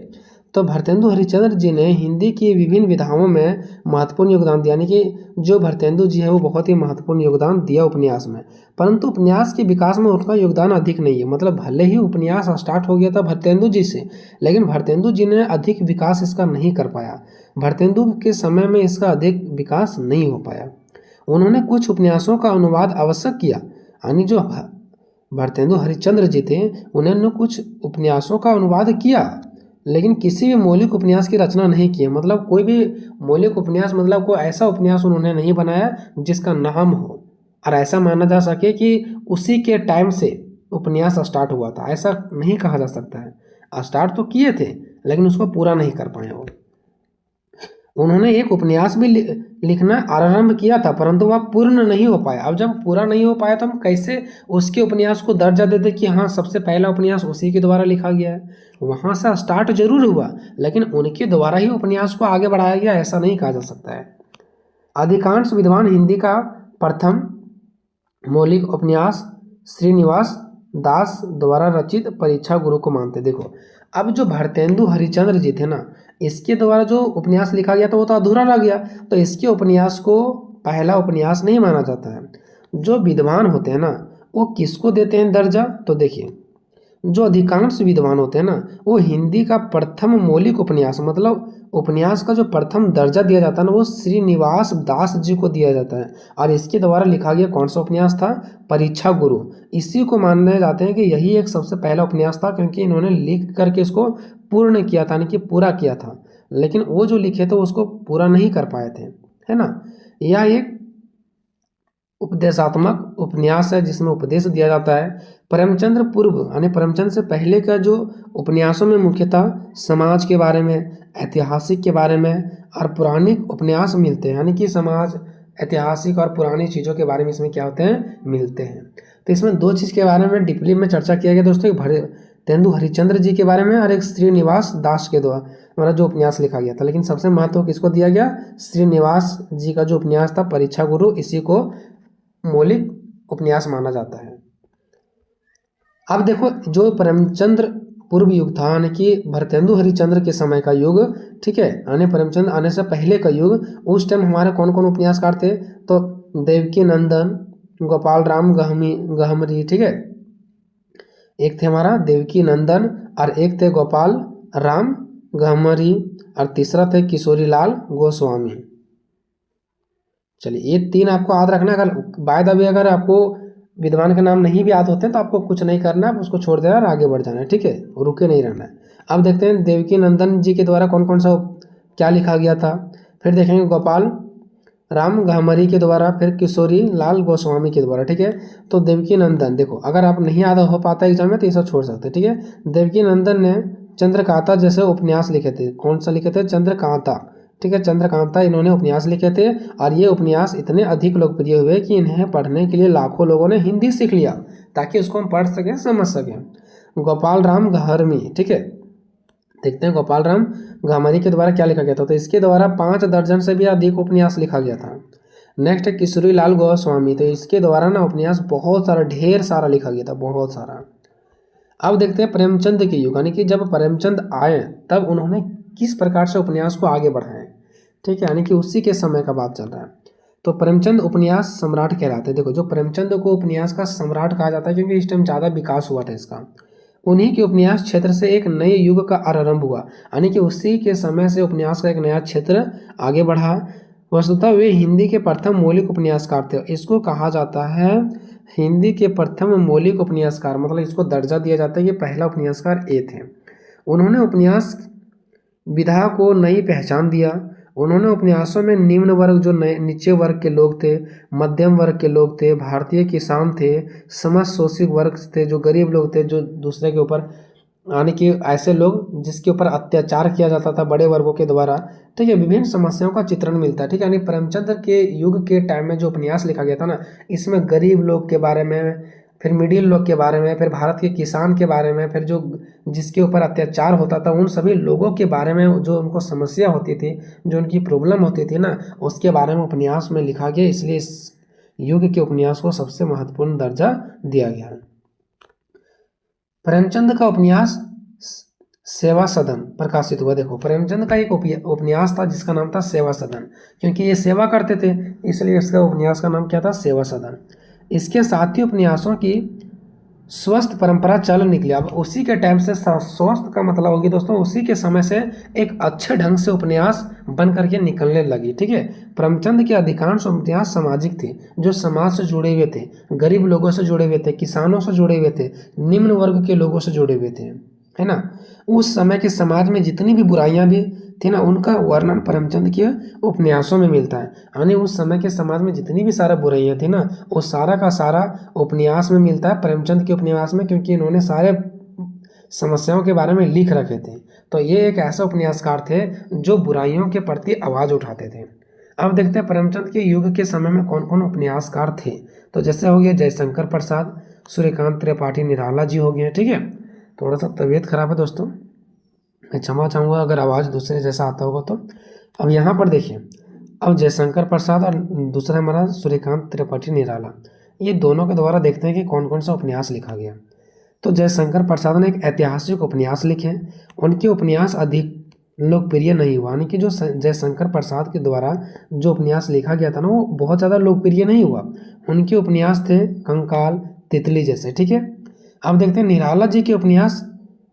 तो भरतेंदु हरिश्चंद्र जी ने हिंदी की विभिन्न विधाओं में महत्वपूर्ण योगदान दिया, यानी कि जो भरतेंदु जी है वो बहुत ही महत्वपूर्ण योगदान दिया उपन्यास में। परंतु उपन्यास के विकास में उनका योगदान अधिक नहीं है। मतलब भले ही उपन्यास स्टार्ट हो गया था भरतेंदु जी से, लेकिन भरतेंदु जी ने अधिक विकास इसका नहीं कर पाया। भरतेंदु के समय में इसका अधिक विकास नहीं हो पाया। उन्होंने कुछ उपन्यासों का अनुवाद अवश्य किया, यानी जो भरतेंदु हरिश्चंद्र जी थे उन्होंने कुछ उपन्यासों का अनुवाद किया, लेकिन किसी भी मौलिक उपन्यास की रचना नहीं की। मतलब कोई भी मौलिक उपन्यास मतलब कोई ऐसा उपन्यास उन्होंने नहीं बनाया जिसका नाम हो और ऐसा माना जा सके कि उसी के टाइम से उपन्यास स्टार्ट हुआ था, ऐसा नहीं कहा जा सकता है। स्टार्ट तो किए थे लेकिन उसको पूरा नहीं कर पाए वो। उन्होंने एक उपन्यास भी लिखना आरंभ किया था परंतु वह पूर्ण नहीं हो पाया। अब जब पूरा नहीं हो पाया तो हम कैसे उसके उपन्यास को दर्जा देते कि हाँ सबसे पहला उपन्यास उसी के द्वारा लिखा गया है। वहाँ से स्टार्ट जरूर हुआ लेकिन उनके द्वारा ही उपन्यास को आगे बढ़ाया गया, ऐसा नहीं कहा जा सकता है। अधिकांश विद्वान हिंदी का प्रथम मौलिक उपन्यास श्रीनिवास दास द्वारा रचित परीक्षा गुरु को मानते। देखो, अब जो भरतेंदु हरिश्चंद्र जी थे ना, इसके द्वारा जो उपन्यास लिखा गया था वो तो अधूरा रह गया, तो इसके उपन्यास को पहला उपन्यास नहीं माना जाता है। जो विद्वान होते हैं ना वो किसको देते हैं दर्जा, तो देखिए जो अधिकांश विद्वान होते हैं ना वो हिंदी का प्रथम मौलिक उपन्यास मतलब उपन्यास का जो प्रथम दर्जा दिया जाता है ना वो श्रीनिवास दास जी को दिया जाता है। और इसके द्वारा लिखा गया कौन सा उपन्यास था, परीक्षा गुरु। इसी को मानने जाते हैं कि यही एक सबसे पहला उपन्यास था क्योंकि इन्होंने लिख करके इसको पूर्ण किया था, यानी कि पूरा किया था। लेकिन वो जो लिखे थे उसको पूरा नहीं कर पाए थे, है ना। यह एक उपदेशात्मक उपन्यास है जिसमें उपदेश दिया जाता है। प्रेमचंद्र पूर्व यानी प्रेमचंद से पहले का जो उपन्यासों में मुख्यतः समाज के बारे में, ऐतिहासिक के बारे में और पौराणिक उपन्यास मिलते हैं, यानी कि समाज, ऐतिहासिक और पुरानी चीज़ों के बारे में इसमें क्या होते हैं, मिलते हैं। तो इसमें दो चीज़ के बारे में डीपली में चर्चा किया गया दोस्तों, एक भरतेंदु हरिश्चंद्र जी के बारे में और एक श्रीनिवास दास के द्वारा हमारा जो उपन्यास लिखा गया था। लेकिन सबसे महत्व किसको दिया गया, श्रीनिवास जी का जो उपन्यास था परीक्षा गुरु, इसी को मौलिक उपन्यास माना जाता है। अब देखो जो प्रेमचंद्र पूर्व युग था यानी कि भरतेंदु हरिश्चंद्र के समय का युग, ठीक है, यानी प्रेमचंद आने से पहले का युग, उस टाइम हमारे कौन कौन उपन्यासकार थे, तो देवकी नंदन, गोपाल राम गहमरी, ठीक है, एक थे हमारा देवकी नंदन और एक थे गोपाल राम गहमरी और तीसरा थे किशोरीलाल गोस्वामी। चलिए ये तीन आपको याद रखना। अगर बाय द वे अगर आपको विद्वान के नाम नहीं भी याद होते हैं तो आपको कुछ नहीं करना है, उसको छोड़ देना और आगे बढ़ जाना है, ठीक है, रुके नहीं रहना है। अब देखते हैं देवकी नंदन जी के द्वारा कौन कौन सा क्या लिखा गया था। फिर देखेंगे गोपाल राम घामरी के द्वारा, फिर किशोरी लाल गोस्वामी के द्वारा, ठीक है। तो देवकी नंदन, देखो अगर आप नहीं याद हो पाता एग्जाम में तो ये सब छोड़ सकते हैं, ठीक है। देवकी नंदन ने चंद्रकांता जैसे उपन्यास लिखे थे। कौन सा लिखे थे? चंद्रकांता, ठीक है, चंद्रकांता इन्होंने उपन्यास लिखे थे और ये उपन्यास इतने अधिक लोकप्रिय हुए कि इन्हें पढ़ने के लिए लाखों लोगों ने हिंदी सीख लिया ताकि उसको हम पढ़ सकें, समझ सकें। गोपाल राम घरमी, ठीक है, देखते हैं गोपाल राम घामरी के द्वारा क्या लिखा गया था। तो इसके द्वारा 5 दर्जन से भी अधिक उपन्यास लिखा गया था। नेक्स्ट है किशोरी लाल गोस्वामी, तो इसके द्वारा ना उपन्यास बहुत सारा, ढेर सारा लिखा गया था, बहुत सारा। अब देखते हैं प्रेमचंद के युग, यानी कि जब प्रेमचंद आए तब उन्होंने किस प्रकार से उपन्यास को आगे बढ़ाया, ठीक है, यानी कि उसी के समय का बात चल रहा है। तो प्रेमचंद उपन्यास सम्राट कहलाते हैं। देखो जो प्रेमचंद को उपन्यास का सम्राट कहा जाता है क्योंकि इस टाइम ज़्यादा विकास हुआ था इसका। उन्हीं के उपन्यास क्षेत्र से एक नए युग का आरंभ हुआ, यानी कि उसी के समय से उपन्यास का एक नया क्षेत्र आगे बढ़ा। वस्तुतः वे हिंदी के प्रथम मौलिक उपन्यासकार थे। इसको कहा जाता है हिंदी के प्रथम मौलिक उपन्यासकार, मतलब इसको दर्जा दिया जाता है कि पहला उपन्यासकार ये थे। उन्होंने उपन्यास विधा को नई पहचान दिया। उन्होंने उपन्यासों में निम्न वर्ग, जो नीचे वर्ग के लोग थे, मध्यम वर्ग के लोग थे, भारतीय किसान थे, समस्त शोषित वर्ग थे, जो गरीब लोग थे, जो दूसरे के ऊपर, यानी कि ऐसे लोग जिसके ऊपर अत्याचार किया जाता था बड़े वर्गों के द्वारा, ठीक है, विभिन्न समस्याओं का चित्रण मिलता है, ठीक है। यानी प्रेमचंद के युग के टाइम में जो उपन्यास लिखा गया था ना, इसमें गरीब लोग के बारे में, फिर मिडिल लोग के बारे में, फिर भारत के किसान के बारे में, फिर जो जिसके ऊपर अत्याचार होता था उन सभी लोगों के बारे में, जो उनको समस्या होती थी, जो उनकी प्रॉब्लम होती थी ना, उसके बारे में उपन्यास में लिखा गया। इसलिए इस युग के उपन्यास को सबसे महत्वपूर्ण दर्जा दिया गया है। प्रेमचंद का उपन्यास सेवा सदन प्रकाशित हुआ। देखो प्रेमचंद का एक उपन्यास था जिसका नाम था सेवा सदन, क्योंकि ये सेवा करते थे इसलिए इसका उपन्यास का नाम क्या था? सेवा सदन। इसके साथ ही उपन्यासों की स्वस्थ परंपरा चल निकली। अब उसी के टाइम से, स्वस्थ का मतलब होगी दोस्तों, उसी के समय से एक अच्छे ढंग से उपन्यास बन करके निकलने लगी, ठीक है। प्रेमचंद के अधिकांश उपन्यास सामाजिक थे, जो समाज से जुड़े हुए थे, गरीब लोगों से जुड़े हुए थे, किसानों से जुड़े हुए थे, निम्न वर्ग के लोगों से जुड़े हुए थे, है ना। उस समय के समाज में जितनी भी बुराइयां भी थी ना, उनका वर्णन प्रेमचंद के उपन्यासों में मिलता है। यानी उस समय के समाज में जितनी भी सारा बुराइयां थी ना, वो सारा का सारा उपन्यास में मिलता है, प्रेमचंद के उपन्यास में, क्योंकि इन्होंने सारे समस्याओं के बारे में लिख रखे थे। तो ये एक ऐसा उपन्यासकार थे जो बुराइयों के प्रति आवाज़ उठाते थे। अब देखते हैं प्रेमचंद के युग के समय में कौन कौन उपन्यासकार थे। तो जैसे हो गया जयशंकर प्रसाद, सूर्यकांत त्रिपाठी निराला जी हो गए, ठीक है। थोड़ा सा तबीयत खराब है दोस्तों, मैं क्षमा चाहूँगा अगर आवाज़ दूसरे जैसा आता होगा तो। अब यहाँ पर देखिए, अब जयशंकर प्रसाद और दूसरा हमारा सूर्यकांत त्रिपाठी निराला, ये दोनों के द्वारा देखते हैं कि कौन कौन सा उपन्यास लिखा गया। तो जयशंकर प्रसाद ने एक ऐतिहासिक उपन्यास लिखे। उनके उपन्यास अधिक लोकप्रिय नहीं हुआ, यानी कि जो जयशंकर प्रसाद के द्वारा जो उपन्यास लिखा गया था ना, वो बहुत ज़्यादा लोकप्रिय नहीं हुआ। उनके उपन्यास थे कंकाल, तितली जैसे, ठीक है। अब देखते हैं निराला जी के उपन्यास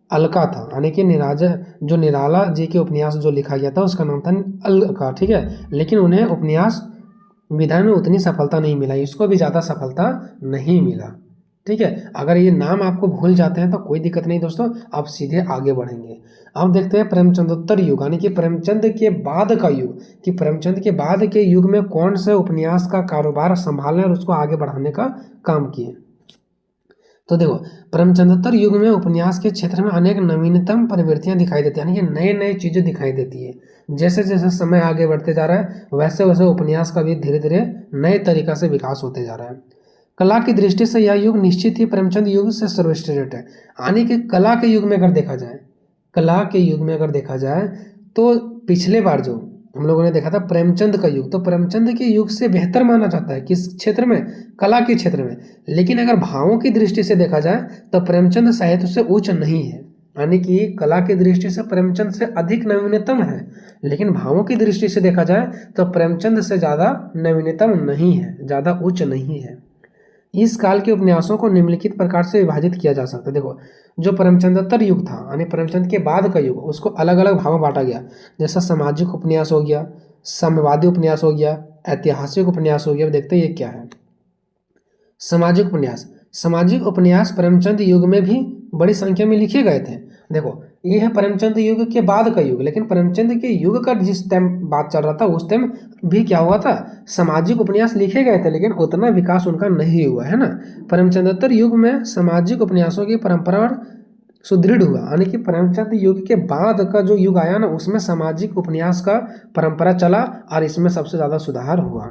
अलका था, यानी कि निराला जी के उपन्यास जो लिखा गया था उसका नाम था अलका, ठीक है। लेकिन उन्हें उपन्यास विधा में उतनी सफलता नहीं मिला, इसको भी ज़्यादा सफलता नहीं मिला, ठीक है। अगर ये नाम आपको भूल जाते हैं तो कोई दिक्कत नहीं दोस्तों, आप सीधे आगे बढ़ेंगे। अब देखते हैं प्रेमचंदोत्तर युग, यानी कि प्रेमचंद के बाद का युग, कि प्रेमचंद के बाद के युग में कौन से उपन्यास का कारोबार संभालने और उसको आगे बढ़ाने का काम किए। तो देखो प्रेमचंदोत्तर युग में उपन्यास के क्षेत्र में अनेक नवीनतम प्रवृत्तियां दिखाई देती है, यानी कि नए नए चीज़ें दिखाई देती है। जैसे जैसे समय आगे बढ़ते जा रहा है वैसे वैसे उपन्यास का भी धीरे धीरे नए तरीका से विकास होते जा रहा है। कला की दृष्टि से यह युग निश्चित ही प्रेमचंद युग से सर्वश्रेष्ठ है, यानी कि कला के युग में अगर देखा जाए, कला के युग में अगर देखा जाए तो पिछले बार जो हम लोगों ने देखा था प्रेमचंद का युग, तो प्रेमचंद के युग से बेहतर माना जाता है किस क्षेत्र में? कला के क्षेत्र में। लेकिन अगर भावों की दृष्टि से देखा जाए तो प्रेमचंद साहित्य से उच्च नहीं है, यानी कि कला की दृष्टि से प्रेमचंद से अधिक नवीनतम है, लेकिन भावों की दृष्टि से देखा जाए तो प्रेमचंद से ज़्यादा नवीनतम नहीं है, ज़्यादा उच्च नहीं है। इस काल के उपन्यासों को निम्नलिखित प्रकार से विभाजित किया जा सकता है। देखो जो प्रेमचंदोत्तर युग था, यानी प्रेमचंद के बाद का युग, उसको अलग अलग भागों में बांटा गया। जैसा सामाजिक उपन्यास हो गया, साम्यवादी उपन्यास हो गया, ऐतिहासिक उपन्यास हो गया। अब देखते हैं ये क्या है। सामाजिक उपन्यास। सामाजिक उपन्यास प्रेमचंद युग में भी बड़ी संख्या में लिखे गए थे। देखो ये है प्रेमचंद युग के बाद का युग। लेकिन प्रेमचंद के युग का जिस टाइम बात चल रहा था उस टाइम भी क्या हुआ था, सामाजिक उपन्यास लिखे गए थे, लेकिन उतना विकास उनका नहीं हुआ है ना। प्रेमचंदोत्तर युग में सामाजिक उपन्यासों की परंपरा सुदृढ़ हुआ, यानी कि प्रेमचंद युग के बाद का जो युग आया ना उसमें सामाजिक उपन्यास का परंपरा चला और इसमें सबसे ज़्यादा सुधार हुआ।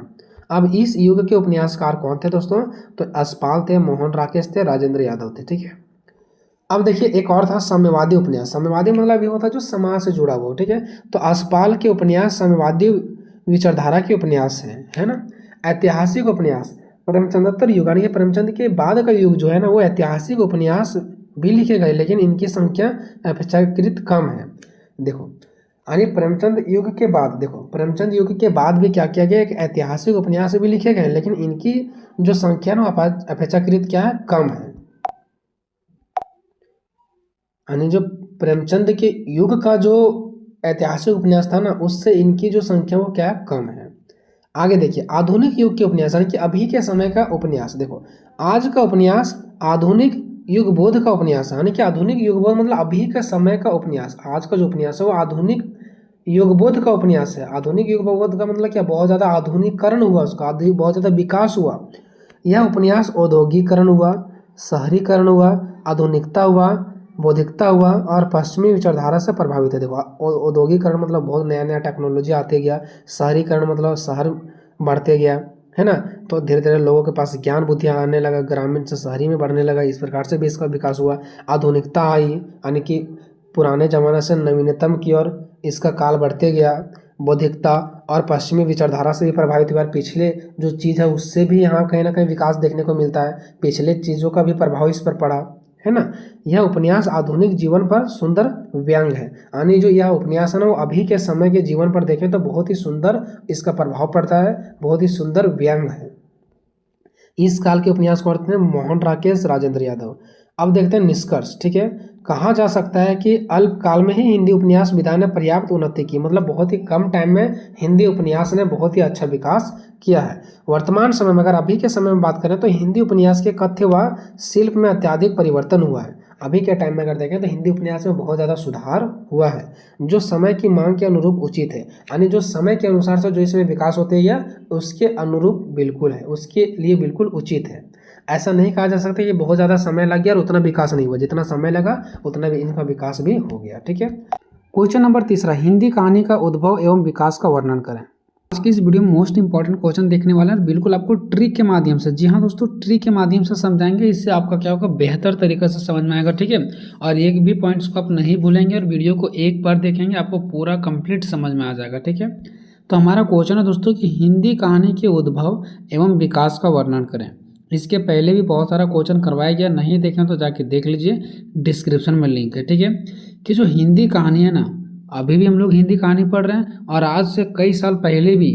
अब इस युग के उपन्यासकार कौन थे दोस्तों, तो यशपाल थे, मोहन राकेश थे, राजेंद्र यादव थे। ठीक है, अब देखिए एक और था साम्यवादी उपन्यास। साम्यवादी मतलब ये होता है जो समाज से जुड़ा हुआ, ठीक है। तो यशपाल के उपन्यास साम्यवादी विचारधारा के उपन्यास हैं, है ना। ऐतिहासिक उपन्यास प्रेमचंदोत्तर युग, यानी कि प्रेमचंद के बाद का युग जो है ना वो ऐतिहासिक उपन्यास भी लिखे गए, लेकिन इनकी संख्या अपेक्षाकृत कम है। देखो यानी प्रेमचंद युग के बाद, देखो प्रेमचंद युग के बाद भी क्या किया गया, एक ऐतिहासिक उपन्यास भी लिखे गए, लेकिन इनकी जो संख्या ना अपेक्षाकृत क्या है, कम है। यानी जो प्रेमचंद के युग का जो ऐतिहासिक उपन्यास था ना उससे इनकी जो संख्या वो क्या है, कम है। आगे देखिए आधुनिक युग के उपन्यास, यानी कि अभी के समय का उपन्यास। देखो आज का उपन्यास आधुनिक युग बोध का उपन्यास है, यानी कि आधुनिक युग बोध मतलब अभी के समय का उपन्यास। आज का जो उपन्यास है वो आधुनिक युग बोध का उपन्यास है। आधुनिक युग बोध का मतलब क्या, बहुत ज़्यादा आधुनिकीकरण हुआ उसका, बहुत ज़्यादा विकास हुआ। यह उपन्यास औद्योगिकरण हुआ, शहरीकरण हुआ, आधुनिकता हुआ, बौद्धिकता हुआ और पश्चिमी विचारधारा से प्रभावित है। देखो औद्योगिकरण मतलब बहुत नया नया टेक्नोलॉजी आते गया, शहरीकरण मतलब शहर बढ़ते गया, है ना। तो धीरे धीरे लोगों के पास ज्ञान बुद्धियाँ आने लगा, ग्रामीण से शहरी में बढ़ने लगा, इस प्रकार से भी इसका विकास हुआ। आधुनिकता आई, यानी कि पुराने जमाने से नवीनतम की ओर इसका काल बढ़ते गया। बौद्धिकता और पश्चिमी विचारधारा से भी प्रभावित हुआ। पिछले जो चीज़ है उससे भी यहाँ कहीं ना कहीं विकास देखने को मिलता है, पिछले चीज़ों का भी प्रभाव इस पर पड़ा, है ना। यह उपन्यास आधुनिक जीवन पर सुंदर व्यंग है, यानी जो यह उपन्यास है ना वो अभी के समय के जीवन पर देखें तो बहुत ही सुंदर इसका प्रभाव पड़ता है, बहुत ही सुंदर व्यंग है। इस काल के उपन्यास को पढ़ते हैं मोहन राकेश, राजेंद्र यादव। अब देखते हैं निष्कर्ष, ठीक है। कहा जा सकता है कि अल्पकाल में ही हिंदी उपन्यास विधा ने पर्याप्त उन्नति की, मतलब बहुत ही कम टाइम में हिंदी उपन्यास ने बहुत ही अच्छा विकास किया है। वर्तमान समय में अगर अभी के समय में बात करें तो हिंदी उपन्यास के कथ्य व शिल्प में अत्यधिक परिवर्तन हुआ है। अभी के टाइम में अगर देखें तो हिंदी उपन्यास में बहुत ज़्यादा सुधार हुआ है, जो समय की मांग के अनुरूप उचित है, यानी जो समय के अनुसार से जो इसमें विकास होते हैं या उसके अनुरूप बिल्कुल है, उसके लिए बिल्कुल उचित है। ऐसा नहीं कहा जा सकता कि बहुत ज़्यादा समय लग गया और उतना विकास नहीं हुआ, जितना समय लगा उतना भी इनका विकास भी हो गया, ठीक है। क्वेश्चन नंबर 3, हिंदी कहानी का उद्भव एवं विकास का वर्णन करें। आज की इस वीडियो में मोस्ट इंपॉर्टेंट क्वेश्चन देखने वाले हैं, बिल्कुल आपको ट्रिक के माध्यम से, जी हाँ दोस्तों ट्रिक के माध्यम से समझाएंगे, इससे आपका क्या होगा, बेहतर तरीके से समझ में आएगा, ठीक है। और एक भी पॉइंट्स को आप नहीं भूलेंगे और वीडियो को एक बार देखेंगे आपको पूरा कंप्लीट समझ में आ जाएगा, ठीक है। तो हमारा क्वेश्चन है दोस्तों कि हिंदी कहानी के उद्भव एवं विकास का वर्णन करें। इसके पहले भी बहुत सारा क्वेश्चन करवाया गया, नहीं देखें तो जाके देख लीजिए, डिस्क्रिप्शन में लिंक है, ठीक है। कि जो हिंदी कहानी है ना, अभी भी हम लोग हिंदी कहानी पढ़ रहे हैं और आज से कई साल पहले भी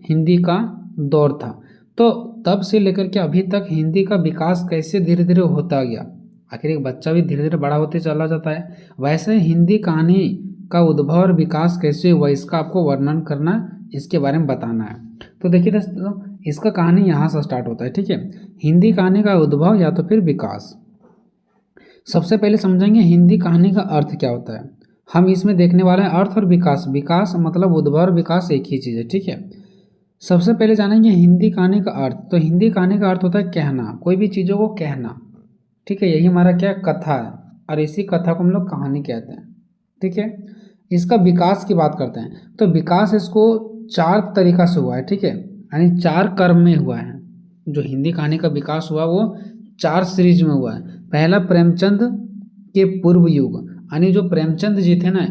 हिंदी का दौर था, तो तब से लेकर के अभी तक हिंदी का विकास कैसे धीरे धीरे होता गया। आखिर एक बच्चा भी धीरे धीरे बड़ा होते चला जाता है, वैसे हिंदी कहानी का उद्भव और विकास कैसे हुआ इसका आपको वर्णन करना, इसके बारे में बताना है। तो देखिए दोस्तों इसका कहानी यहाँ से स्टार्ट होता है, ठीक है। हिंदी कहानी का उद्भव या तो फिर विकास। सबसे पहले समझेंगे हिंदी कहानी का अर्थ क्या होता है। हम इसमें देखने वाले हैं अर्थ और विकास। विकास मतलब उद्भव और विकास एक ही चीज़ है, ठीक है। सबसे पहले जानेंगे हिंदी कहानी का अर्थ। तो हिंदी कहानी का अर्थ होता है कहना, कोई भी चीज़ों को कहना, ठीक है। यही हमारा क्या कथा है और इसी कथा को हम लोग कहानी कहते हैं, ठीक है। इसका विकास की बात करते हैं तो विकास इसको 4 तरीका से हुआ है, ठीक है, यानी 4 क्रम में हुआ है। जो हिंदी कहानी का विकास हुआ वो 4 सीरीज में हुआ है। पहला प्रेमचंद के पूर्व युग, यानी जो प्रेमचंद जी थे ना,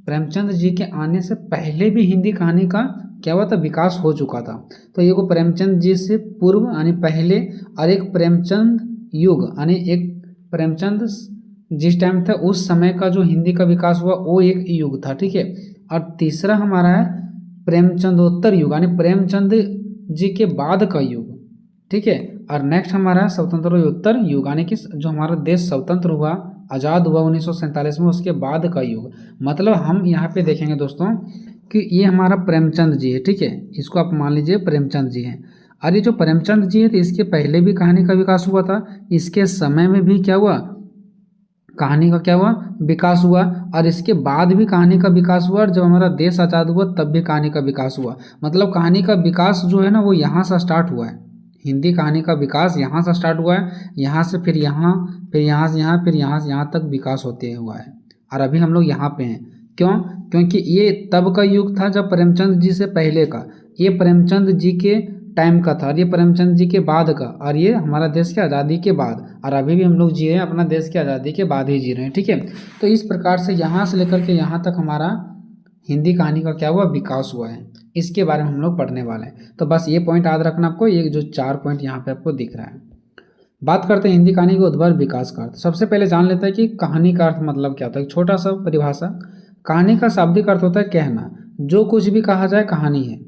प्रेमचंद जी के आने से पहले भी हिंदी कहानी का क्या हुआ था, विकास हो चुका था। तो ये को प्रेमचंद जी से पूर्व यानी पहले, और एक प्रेमचंद युग यानी एक प्रेमचंद जिस टाइम था उस समय का जो हिंदी का विकास हुआ वो एक युग था, ठीक है। और तीसरा हमारा है प्रेमचंदोत्तर युग, यानी प्रेमचंद जी के बाद का युग, ठीक है। और नेक्स्ट हमारा स्वतंत्रोत्तर युग, यानी कि जो हमारा देश स्वतंत्र हुआ, आज़ाद हुआ 1947 में, उसके बाद का युग। मतलब हम यहाँ पे देखेंगे दोस्तों कि ये हमारा प्रेमचंद जी है, ठीक है, इसको आप मान लीजिए प्रेमचंद जी हैं। और ये जो प्रेमचंद जी है तो इसके पहले भी कहानी का विकास हुआ था, इसके समय में भी क्या हुआ, कहानी का क्या हुआ, विकास हुआ। और इसके बाद भी कहानी का विकास हुआ, और जब हमारा देश आज़ाद हुआ तब भी कहानी का विकास हुआ। मतलब कहानी का विकास जो है ना वो यहाँ से स्टार्ट हुआ है। हिंदी कहानी का विकास यहाँ से स्टार्ट हुआ है, यहाँ से फिर यहाँ, फिर यहाँ से यहाँ, फिर यहाँ से यहाँ तक विकास होते हुआ है। और अभी हम लोग यहाँ पे हैं। क्यों? क्योंकि ये तब का युग था जब प्रेमचंद जी से पहले का, ये प्रेमचंद जी के टाइम का था, और ये प्रेमचंद जी के बाद का, और ये हमारा देश की आज़ादी के बाद। और अभी भी हम लोग जी रहे हैं, अपना देश की आज़ादी के बाद ही जी रहे हैं। ठीक है, तो इस प्रकार से यहाँ से लेकर के यहाँ तक हमारा हिंदी कहानी का क्या हुआ, विकास हुआ है। इसके बारे में हम लोग पढ़ने वाले हैं। तो बस ये पॉइंट याद रखना आपको, ये जो 4 पॉइंट यहाँ पे आपको दिख रहा है। बात करते हैं हिंदी कहानी के उद्भव और विकास का अर्थ। सबसे पहले जान लेते हैं कि कहानी का अर्थ मतलब क्या होता है। एक छोटा सा परिभाषा, कहानी का शाब्दिक अर्थ होता है कहना, जो कुछ भी कहा जाए कहानी है,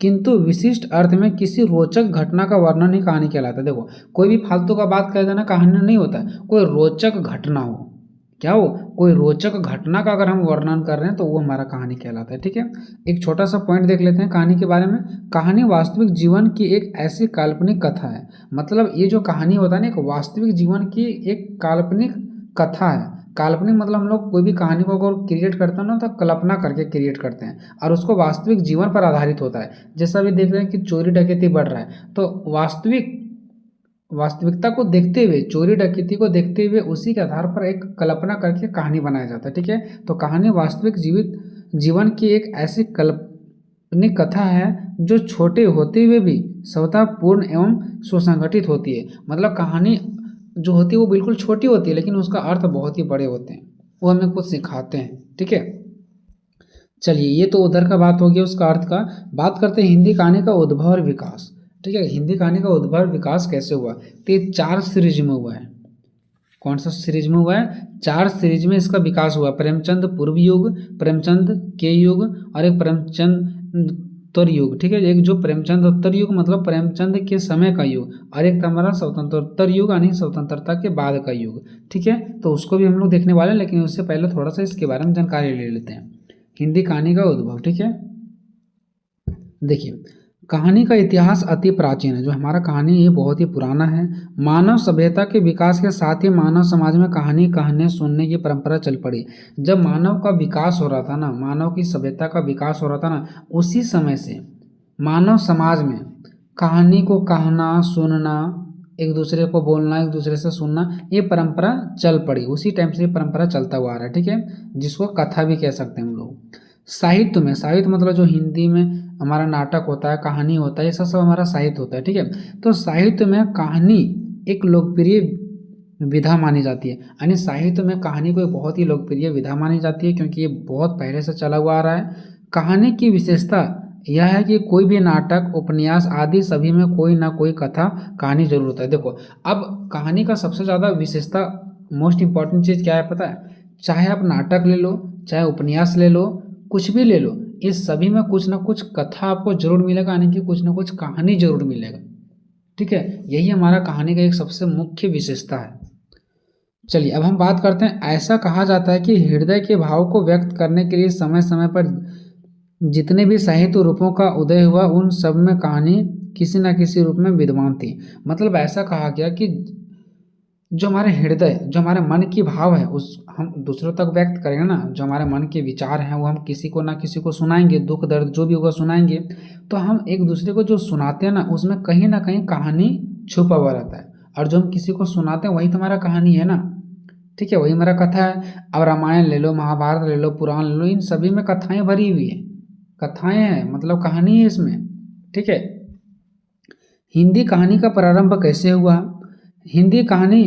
किंतु विशिष्ट अर्थ में किसी रोचक घटना का वर्णन ही कहानी कहलाता है। देखो, कोई भी फालतू का बात कह देना कहानी नहीं होता है। कोई रोचक घटना हो, क्या हो, कोई रोचक घटना का अगर हम वर्णन कर रहे हैं तो वो हमारा कहानी कहलाता है। ठीक है, एक छोटा सा पॉइंट देख लेते हैं कहानी के बारे में। कहानी वास्तविक जीवन की एक ऐसी काल्पनिक कथा है। मतलब ये जो कहानी होता है ना, एक वास्तविक जीवन की एक काल्पनिक कथा है। काल्पनिक मतलब हम लोग कोई भी कहानी को अगर क्रिएट करते हैं ना तो कल्पना करके क्रिएट करते हैं, और उसको वास्तविक जीवन पर आधारित होता है। जैसा भी देख रहे हैं कि चोरी डकैती बढ़ रहा है, तो वास्तविकता को देखते हुए, चोरी डकैती को देखते हुए उसी के आधार पर एक कल्पना करके कहानी बनाया जाता है। ठीक है, तो कहानी वास्तविक जीवन की एक ऐसी काल्पनिक कथा है जो छोटे होते हुए भी सवतापूर्ण एवं सुसंगठित होती है। मतलब कहानी जो होती है वो बिल्कुल छोटी होती है, लेकिन उसका अर्थ बहुत ही बड़े होते हैं, वो हमें कुछ सिखाते हैं। ठीक है, चलिए ये तो उधर का बात हो गया उसका अर्थ का। बात करते हैं हिंदी कहानी का उद्भव और विकास। ठीक है, हिंदी कहानी का उद्भव और विकास कैसे हुआ, तो ये 4 सीरीज में हुआ है। कौन सा सीरीज में हुआ है, 4 सीरीज में इसका विकास हुआ। प्रेमचंद पूर्व युग, प्रेमचंद के युग, और एक प्रेमचंद उत्तर युग। ठीक है, एक जो प्रेमचंद उत्तर युग मतलब प्रेमचंद के समय का युग, और एक हमारा स्वतंत्रोत्तर युग यानी स्वतंत्रता के बाद का युग। ठीक है, तो उसको भी हम लोग देखने वाले हैं, लेकिन उससे पहले थोड़ा सा इसके बारे में जानकारी ले लेते हैं। हिंदी कहानी का उद्भव। ठीक है, देखिए कहानी का इतिहास अति प्राचीन है। जो हमारा कहानी ये बहुत ही पुराना है। मानव सभ्यता के विकास के साथ ही मानव समाज में कहानी कहने सुनने की परंपरा चल पड़ी। जब मानव का विकास हो रहा था ना, मानव की सभ्यता का विकास हो रहा था ना, उसी समय से मानव समाज में कहानी को कहना सुनना, एक दूसरे को बोलना, एक दूसरे से सुनना, ये परंपरा चल पड़ी। उसी टाइम से ये परंपरा चलता हुआ आ रहा है। ठीक है, जिसको कथा भी कह सकते हैं हम लोग। साहित्य में, साहित्य मतलब जो हिंदी में हमारा नाटक होता है, कहानी होता है, ये सब हमारा साहित्य होता है। ठीक है, तो साहित्य में कहानी एक लोकप्रिय विधा मानी जाती है। यानी साहित्य में कहानी को एक बहुत ही लोकप्रिय विधा मानी जाती है, क्योंकि ये बहुत पहले से चला हुआ आ रहा है। कहानी की विशेषता यह है कि कोई भी नाटक, उपन्यास आदि सभी में कोई ना कोई कथा कहानी जरूर होता है। देखो, अब कहानी का सबसे ज़्यादा विशेषता, मोस्ट इंपॉर्टेंट चीज़ क्या है पता है, चाहे आप नाटक ले लो, चाहे उपन्यास ले लो, कुछ भी ले लो, इस सभी में कुछ ना कुछ कथा आपको जरूर मिलेगा, यानी कि कुछ ना कुछ कहानी जरूर मिलेगा। ठीक है, यही हमारा कहानी का एक सबसे मुख्य विशेषता है। चलिए अब हम बात करते हैं। ऐसा कहा जाता है कि हृदय के भाव को व्यक्त करने के लिए समय समय पर जितने भी साहित्य रूपों का उदय हुआ, उन सब में कहानी किसी न किसी रूप में विद्यमान थी। मतलब ऐसा कहा गया कि जो हमारे हृदय, जो हमारे मन की भाव है, उस हम दूसरों तक व्यक्त करेंगे ना, जो हमारे मन के विचार हैं वो हम किसी को ना किसी को सुनाएंगे, दुख दर्द जो भी होगा सुनाएंगे। तो हम एक दूसरे को जो सुनाते हैं ना, उसमें कहीं ना कहीं कहानी छुपा हुआ रहता है, और जो हम किसी को सुनाते हैं वही तो हमारा कहानी है ना। ठीक है, वही हमारा कथा है। अब रामायण ले लो, महाभारत ले लो, पुराण ले लो, इन सभी में कथाएं भरी हुई है, कथाएं हैं, मतलब कहानी है इसमें। ठीक है, हिंदी कहानी का प्रारंभ कैसे हुआ, हिंदी कहानी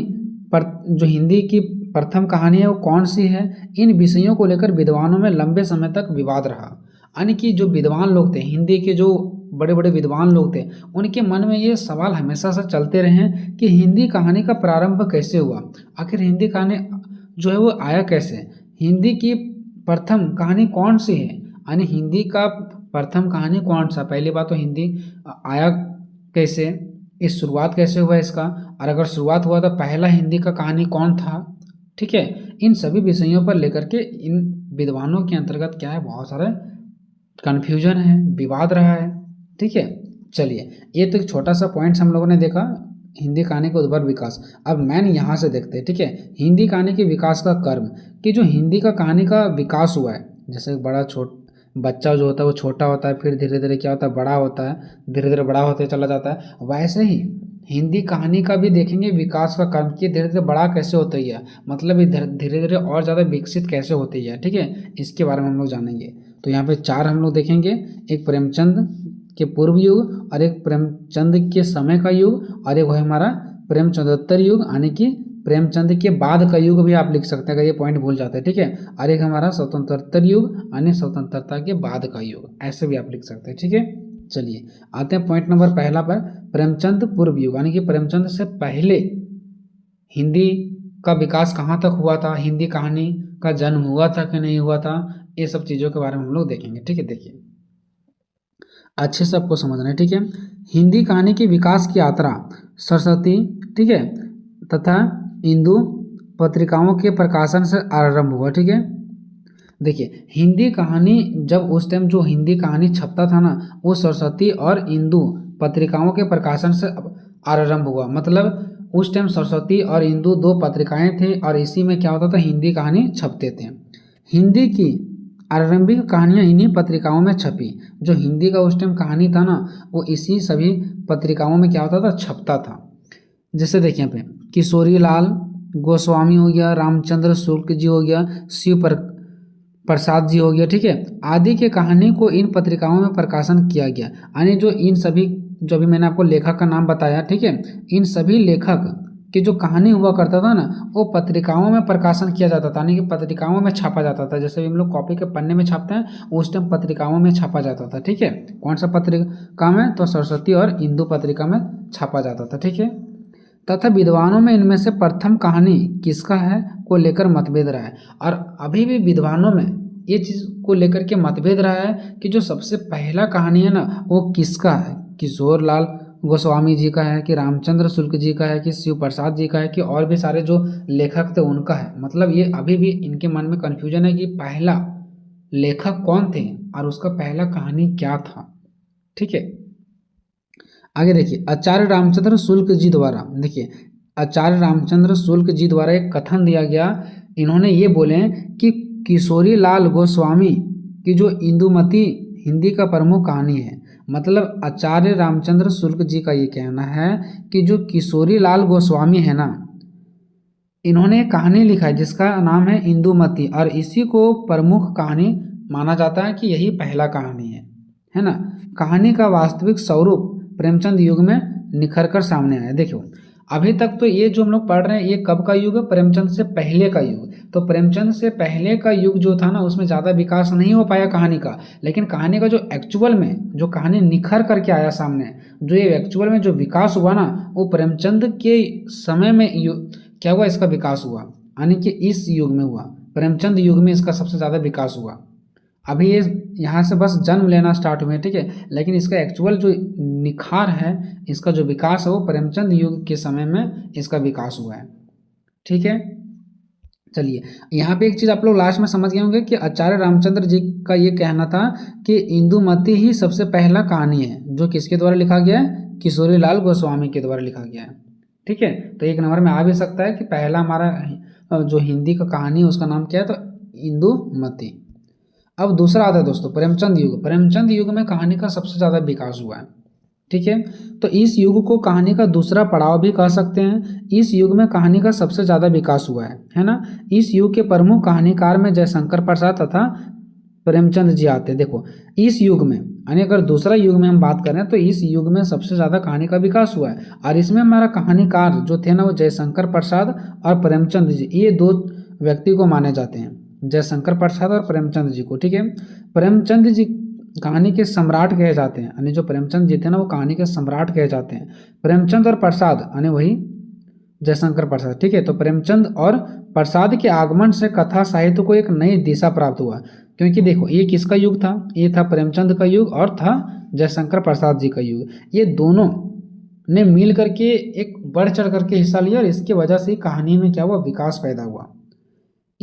पर जो हिंदी की प्रथम कहानी है वो कौन सी है, इन विषयों को लेकर विद्वानों में लंबे समय तक विवाद रहा। यानी कि जो विद्वान लोग थे, हिंदी के जो बड़े बड़े विद्वान लोग थे, उनके मन में ये सवाल हमेशा से चलते रहे हैं कि हिंदी कहानी का प्रारंभ कैसे हुआ, आखिर हिंदी कहानी जो है वो आया कैसे, हिंदी की प्रथम कहानी कौन सी है, यानी हिंदी का प्रथम कहानी कौन सा। पहली बात तो हिंदी आया कैसे, इस शुरुआत कैसे हुआ इसका, और अगर शुरुआत हुआ तो पहला हिंदी का कहानी कौन था। ठीक है, इन सभी विषयों पर लेकर के इन विद्वानों के अंतर्गत क्या है, बहुत सारे कन्फ्यूजन है, विवाद रहा है। ठीक है, चलिए ये तो एक छोटा सा पॉइंट्स हम लोगों ने देखा हिंदी कहानी के उद्भव विकास। अब मैन यहाँ से देखते हैं, ठीक है, हिंदी कहानी के विकास का क्रम, कि जो हिंदी का कहानी का विकास हुआ है, जैसे बच्चा जो होता है वो छोटा होता है, फिर धीरे धीरे क्या होता है, बड़ा होता है, धीरे धीरे बड़ा होते चला जाता है, वैसे ही हिंदी कहानी का भी देखेंगे विकास का क्रम, कि धीरे धीरे बड़ा कैसे होता है, मतलब धीरे धीरे और ज़्यादा विकसित कैसे होती है, ठीक है, इसके बारे में हम लोग जानेंगे। तो यहाँ पे 4 हम लोग देखेंगे, एक प्रेमचंद के पूर्व युग, और एक प्रेमचंद के समय का युग, और एक वो हमारा प्रेमचंदोत्तर युग, यानी कि प्रेमचंद के बाद का युग भी आप लिख सकते हैं अगर ये पॉइंट भूल जाते हैं, ठीक है, और एक हमारा स्वतंत्रोत्तर युग, यानी स्वतंत्रता के बाद का युग, ऐसे भी आप लिख सकते हैं, ठीक है। चलिए आते हैं पॉइंट नंबर पहला पर, प्रेमचंद पूर्व युग, यानी कि प्रेमचंद से पहले हिंदी का विकास कहाँ तक हुआ था, हिंदी कहानी का जन्म हुआ था कि नहीं हुआ था, ये सब चीज़ों के बारे में हम लोग देखेंगे, ठीक है। देखिए अच्छे से आपको समझना है, ठीक है। हिंदी कहानी की विकास की यात्रा सरस्वती, ठीक है, तथा इंदु पत्रिकाओं के प्रकाशन से आरंभ हुआ, ठीक है। देखिए हिंदी कहानी जब उस टाइम जो हिंदी कहानी छपता था ना, वो सरस्वती और इंदु पत्रिकाओं के प्रकाशन से आरंभ हुआ, मतलब उस टाइम सरस्वती और इंदु 2 पत्रिकाएं थे, और इसी में क्या होता था, हिंदी कहानी छपते थे। हिंदी की आरंभिक कहानियाँ इन्हीं पत्रिकाओं में छपी, जो हिंदी का उस टाइम कहानी था ना, वो इसी सभी पत्रिकाओं में क्या होता था, छपता था। जैसे देखिए यहाँ पे किशोरी लाल गोस्वामी हो गया, रामचंद्र शुक्ल जी हो गया, शिव प्रसाद जी हो गया, ठीक है, आदि के कहानी को इन पत्रिकाओं में प्रकाशन किया गया, यानी जो इन सभी, जो भी मैंने आपको लेखक का नाम बताया, ठीक है, इन सभी लेखक की जो कहानी हुआ करता था ना, वो पत्रिकाओं में प्रकाशन किया जाता था, यानी कि पत्रिकाओं में छापा जाता था। जैसे हम लोग कॉपी के पन्ने में छापते हैं, उस टाइम पत्रिकाओं में छापा जाता था, ठीक है। कौन सा पत्रिका में, तो सरस्वती और इंदु पत्रिका में छापा जाता था, ठीक है। तथा विद्वानों में इनमें से प्रथम कहानी किसका है को लेकर मतभेद रहा है, और अभी भी विद्वानों में ये चीज़ को लेकर के मतभेद रहा है कि जो सबसे पहला कहानी है ना, वो किसका है, किशोर लाल गोस्वामी जी का है, कि रामचंद्र शुक्ल जी का है, कि शिव प्रसाद जी का है, कि और भी सारे जो लेखक थे उनका है। मतलब ये अभी भी इनके मन में कन्फ्यूजन है कि पहला लेखक कौन थे और उसका पहला कहानी क्या था, ठीक है। आगे देखिए आचार्य रामचंद्र शुक्ल जी द्वारा, देखिए आचार्य रामचंद्र शुक्ल जी द्वारा एक कथन दिया गया, इन्होंने ये बोले कि किशोरी लाल गोस्वामी की जो इंदुमती हिंदी का प्रमुख कहानी है। मतलब आचार्य रामचंद्र शुक्ल जी का ये कहना है कि जो किशोरी लाल गोस्वामी है ना, इन्होंने एक कहानी लिखा है जिसका नाम है इंदुमती, और इसी को प्रमुख कहानी माना जाता है कि यही पहला कहानी है ना। कहानी का वास्तविक स्वरूप प्रेमचंद युग में निखर कर सामने आया। देखो अभी तक तो ये जो हम लोग पढ़ रहे हैं ये कब का युग है, प्रेमचंद से पहले का युग। तो प्रेमचंद से पहले का युग जो था ना, उसमें ज़्यादा विकास नहीं हो पाया कहानी का, लेकिन कहानी का जो एक्चुअल में जो कहानी निखर करके आया सामने, जो ये एक्चुअल में जो विकास हुआ ना, वो प्रेमचंद के समय में क्या हुआ, इसका विकास हुआ, यानी कि इस युग में हुआ, प्रेमचंद युग में इसका सबसे ज़्यादा विकास हुआ। अभी ये यहाँ से बस जन्म लेना स्टार्ट हुए, ठीक है, लेकिन इसका एक्चुअल जो निखार है, इसका जो विकास है वो प्रेमचंद युग के समय में इसका विकास हुआ है, ठीक है। चलिए यहाँ पे एक चीज़ आप लोग लास्ट में समझ गए होंगे कि आचार्य रामचंद्र जी का ये कहना था कि इंदुमती ही सबसे पहला कहानी है, जो किसके द्वारा लिखा गया है, किशोरी लाल गोस्वामी के द्वारा लिखा गया है, ठीक है। तो 1 नंबर में आ भी सकता है कि पहला हमारा जो हिंदी का कहानी है उसका नाम क्या है, तो इंदुमती। अब दूसरा आता है दोस्तों प्रेमचंद युग। प्रेमचंद युग में कहानी का सबसे ज़्यादा विकास हुआ है, ठीक है। तो इस युग को कहानी का दूसरा पड़ाव भी कह सकते हैं। इस युग में कहानी का सबसे ज़्यादा विकास हुआ है ना। इस युग के प्रमुख कहानीकार में जयशंकर प्रसाद तथा प्रेमचंद जी आते हैं। देखो इस युग में, यानी अगर दूसरा युग में हम बात करें तो इस युग में सबसे ज़्यादा कहानी का विकास हुआ है, और इसमें हमारा कहानीकार जो थे ना, वो जयशंकर प्रसाद और प्रेमचंद जी, ये 2 व्यक्ति को माने जाते हैं, जयशंकर प्रसाद और प्रेमचंद जी को, ठीक है। प्रेमचंद जी कहानी के सम्राट कहे जाते हैं, यानी जो प्रेमचंद जी थे ना, वो कहानी के सम्राट कहे जाते हैं। प्रेमचंद और प्रसाद यानी वही जयशंकर प्रसाद, ठीक है। तो प्रेमचंद और प्रसाद के आगमन से कथा साहित्य को एक नई दिशा प्राप्त हुआ, क्योंकि देखो ये किसका युग था, ये था प्रेमचंद का युग और था जयशंकर प्रसाद जी का युग। ये दोनों ने मिल करके एक बढ़ चढ़ करके हिस्सा लिया, और इसके वजह से कहानी में क्या हुआ, विकास पैदा हुआ।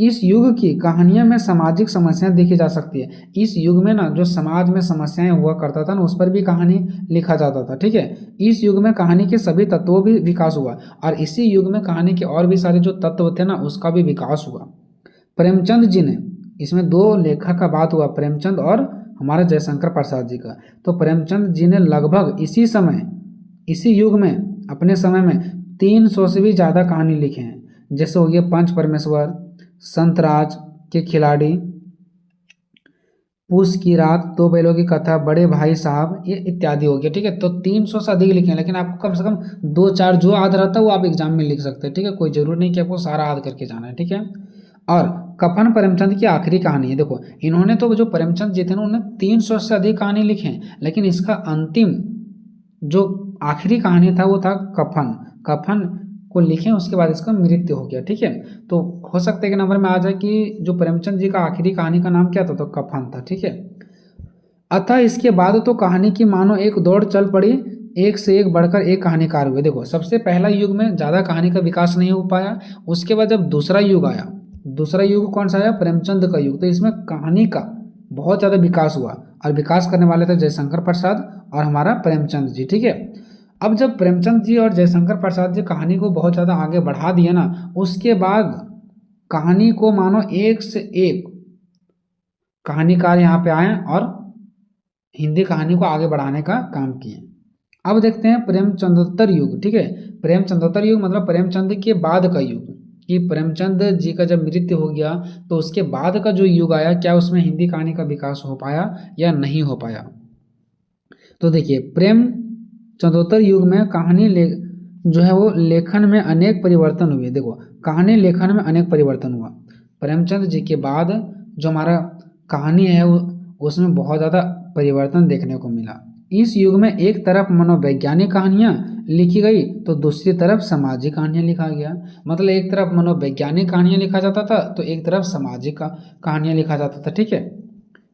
इस युग की कहानियों में सामाजिक समस्याएं देखी जा सकती है। इस युग में ना जो समाज में समस्याएं हुआ करता था ना, उस पर भी कहानी लिखा जाता था, ठीक है। इस युग में कहानी के सभी तत्वों भी विकास हुआ और इसी युग में कहानी के और भी सारे जो तत्व थे ना, उसका भी विकास हुआ। प्रेमचंद जी ने, इसमें दो लेखक का बात हुआ, प्रेमचंद और हमारे जयशंकर प्रसाद जी का। तो प्रेमचंद जी ने लगभग इसी समय, इसी युग में, अपने समय में 300 से भी ज़्यादा कहानी लिखे हैं। जैसे हो गया पंच परमेश्वर, संतराज के खिलाड़ी, पूस की रात, दो बैलों की कथा, बड़े भाई साहब, ये इत्यादि हो गया, ठीक है। तो 300 से अधिक लिखे हैं, लेकिन आपको कम से कम 2-4 जो याद रहता है वो आप एग्जाम में लिख सकते हैं, ठीक है। कोई जरूरी नहीं कि आपको सारा याद करके जाना है, ठीक है। और कफन प्रेमचंद की आखिरी कहानी है। देखो इन्होंने तो, जो प्रेमचंद जी थे ना, उन्होंने 300 से अधिक कहानी लिखे हैं, लेकिन इसका अंतिम जो आखिरी कहानी था वो था कफन। कफन को लिखे, उसके बाद इसका मृत्यु हो गया, ठीक है। तो हो सकता है कि नंबर में आ जाए कि जो प्रेमचंद जी का आखिरी कहानी का नाम क्या था, तो कफन था, ठीक है। अतः इसके बाद तो कहानी की मानो एक दौड़ चल पड़ी, एक से एक बढ़कर एक कहानीकार हुए। देखो सबसे पहला युग में ज़्यादा कहानी का विकास नहीं हो पाया, उसके बाद जब दूसरा युग आया, दूसरा युग कौन सा आया, प्रेमचंद का युग, तो इसमें कहानी का बहुत ज़्यादा विकास हुआ और विकास करने वाले थे जयशंकर प्रसाद और हमारा प्रेमचंद जी, ठीक है। अब जब प्रेमचंद जी और जयशंकर प्रसाद जी कहानी को बहुत ज़्यादा आगे बढ़ा दिया ना, उसके बाद कहानी को मानो एक से एक कहानीकार यहाँ पे आए और हिंदी कहानी को आगे बढ़ाने का काम किए। अब देखते हैं प्रेमचंदोत्तर युग, ठीक है। प्रेमचंदोत्तर युग मतलब प्रेमचंद के बाद का युग, कि प्रेमचंद जी का जब मृत्यु हो गया तो उसके बाद का जो युग आया, क्या उसमें हिंदी कहानी का विकास हो पाया या नहीं हो पाया। तो देखिए प्रेमचंदोत्तर युग में कहानी जो है वो लेखन में अनेक परिवर्तन हुए। देखो कहानी लेखन में अनेक परिवर्तन हुआ। प्रेमचंद जी के बाद जो हमारा कहानी है उसमें बहुत ज़्यादा परिवर्तन देखने को मिला। इस युग में एक तरफ मनोवैज्ञानिक कहानियाँ लिखी गई तो दूसरी तरफ सामाजिक कहानियाँ लिखा गया। मतलब एक तरफ मनोवैज्ञानिक कहानियाँ लिखा जाता था तो एक तरफ सामाजिक कहानियाँ लिखा जाता था, ठीक है।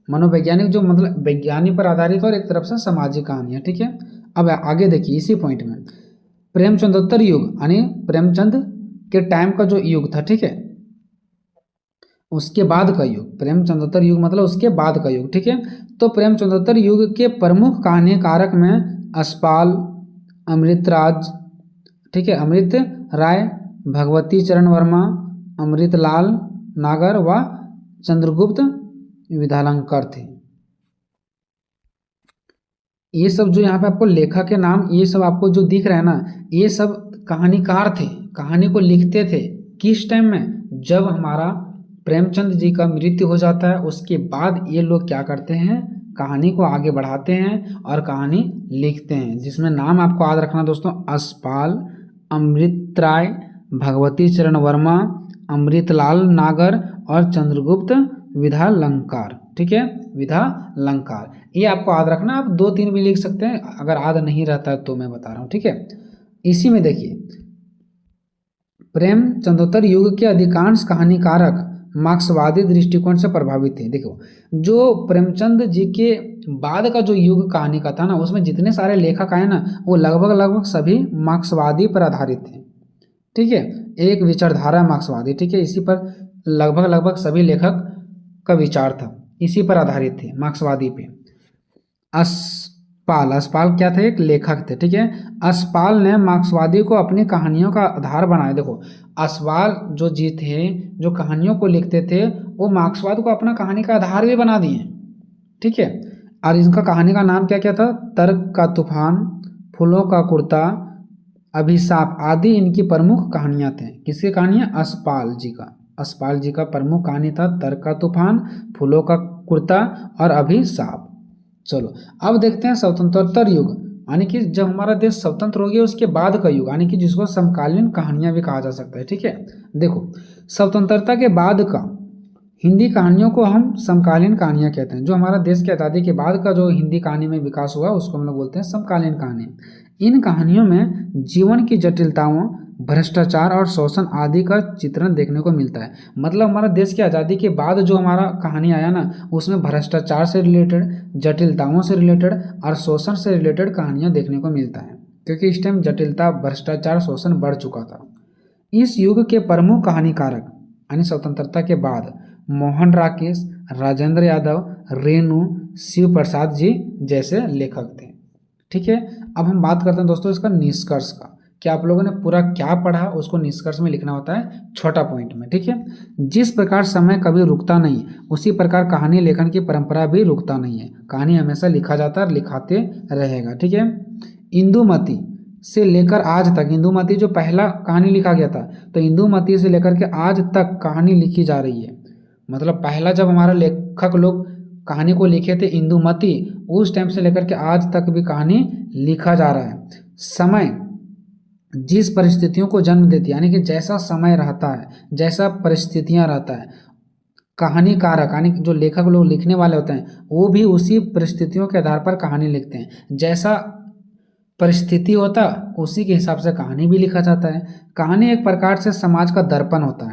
मनोवैज्ञानिक जो मतलब वैज्ञानिक पर आधारित और एक तरफ से सामाजिक कहानियाँ, ठीक है। अब आगे देखिए इसी पॉइंट में प्रेमचंदोत्तर युग यानी प्रेमचंद के टाइम का जो युग था, ठीक है, उसके बाद का युग। प्रेमचंदोत्तर युग मतलब उसके बाद का युग, ठीक है। तो प्रेमचंदोत्तर युग के प्रमुख कहानीकारक में यशपाल, अमृतराज, ठीक है, अमृत राय, भगवती चरण वर्मा, अमृतलाल नागर व चंद्रगुप्त विद्यालंकर थे। ये सब जो यहाँ पे आपको लेखक के नाम, ये सब आपको जो दिख रहा है ना, ये सब कहानीकार थे, कहानी को लिखते थे। किस टाइम में, जब हमारा प्रेमचंद जी का मृत्यु हो जाता है उसके बाद ये लोग क्या करते हैं, कहानी को आगे बढ़ाते हैं और कहानी लिखते हैं, जिसमें नाम आपको याद रखना दोस्तों, यशपाल, अमृत राय, भगवती चरण वर्मा, अमृतलाल नागर और चंद्रगुप्त विद्यालंकार, ठीक है, विद्यालंकार। ये आपको याद रखना, आप 2-3 भी लिख सकते हैं अगर याद नहीं रहता है तो मैं बता रहा हूँ, ठीक है। इसी में देखिए प्रेमचंदोत्तर युग के अधिकांश कहानीकारक मार्क्सवादी दृष्टिकोण से प्रभावित थे। देखो जो प्रेमचंद जी के बाद का जो युग कहानी का था ना, उसमें जितने सारे लेखक आए ना, वो लगभग सभी मार्क्सवादी पर आधारित थे, ठीक है। एक विचारधारा मार्क्सवादी, ठीक है, इसी पर लगभग सभी लेखक का विचार था, इसी पर आधारित थे, मार्क्सवादी पे। यशपाल क्या थे, एक लेखक थे, ठीक है। यशपाल ने मार्क्सवादी को अपनी कहानियों का आधार बनाया। देखो यशपाल जो जी थे, जो कहानियों को लिखते थे, वो मार्क्सवाद को अपना कहानी का आधार भी बना दिए, ठीक है। और इनका कहानी का नाम क्या क्या था, तर्क का तूफान, फूलों का कुर्ता, अभिशाप आदि इनकी प्रमुख कहानियां थे। किसकी कहानियां, यशपाल जी का प्रमुख कहानी था तर्क का तूफान, फूलों का कुर्ता और अभिशाप। चलो अब देखते हैं स्वतंत्रोत्तर युग, यानी कि जब हमारा देश स्वतंत्र हो गया उसके बाद का युग, यानी कि जिसको समकालीन कहानियां भी कहा जा सकता है, ठीक है। देखो स्वतंत्रता के बाद का हिंदी कहानियों को हम समकालीन कहानियां कहते हैं। जो हमारा देश की आज़ादी के बाद का जो हिंदी कहानी में विकास हुआ उसको हम लोग बोलते हैं समकालीन कहानी। इन कहानियों में जीवन की जटिलताओं, भ्रष्टाचार और शोषण आदि का चित्रण देखने को मिलता है। मतलब हमारा देश की आज़ादी के बाद जो हमारा कहानी आया ना, उसमें भ्रष्टाचार से रिलेटेड, जटिलताओं से रिलेटेड और शोषण से रिलेटेड कहानियाँ देखने को मिलता है, क्योंकि इस टाइम जटिलता, भ्रष्टाचार, शोषण बढ़ चुका था। इस युग के प्रमुख कहानीकारक यानी स्वतंत्रता के बाद मोहन राकेश, राजेंद्र यादव, रेणु, शिव प्रसाद जी जैसे लेखक थे। ठीक है, अब हम बात करते हैं दोस्तों इसका निष्कर्ष का, कि आप लोगों ने पूरा क्या पढ़ा उसको निष्कर्ष में लिखना होता है छोटा पॉइंट में। ठीक है, जिस प्रकार समय कभी रुकता नहीं उसी प्रकार कहानी लेखन की परंपरा भी रुकता नहीं है। कहानी हमेशा लिखा जाता है और लिखाते रहेगा। ठीक है, इंदुमती से लेकर आज तक, इंदुमती जो पहला कहानी लिखा गया था, तो इंदुमती से लेकर के आज तक कहानी लिखी जा रही है। मतलब पहला जब हमारा लेखक लोग कहानी को लिखे थे इंदुमती, उस टाइम से लेकर के आज तक भी कहानी लिखा जा रहा है। समय जिस परिस्थितियों को जन्म देती है, यानी कि जैसा समय रहता है, जैसा परिस्थितियां रहता है, कहानीकारक यानी जो लेखक लोग लिखने वाले होते हैं वो भी उसी परिस्थितियों के आधार पर कहानी लिखते हैं। जैसा परिस्थिति होता उसी के हिसाब से कहानी भी लिखा जाता है। कहानी एक प्रकार से समाज का दर्पण होता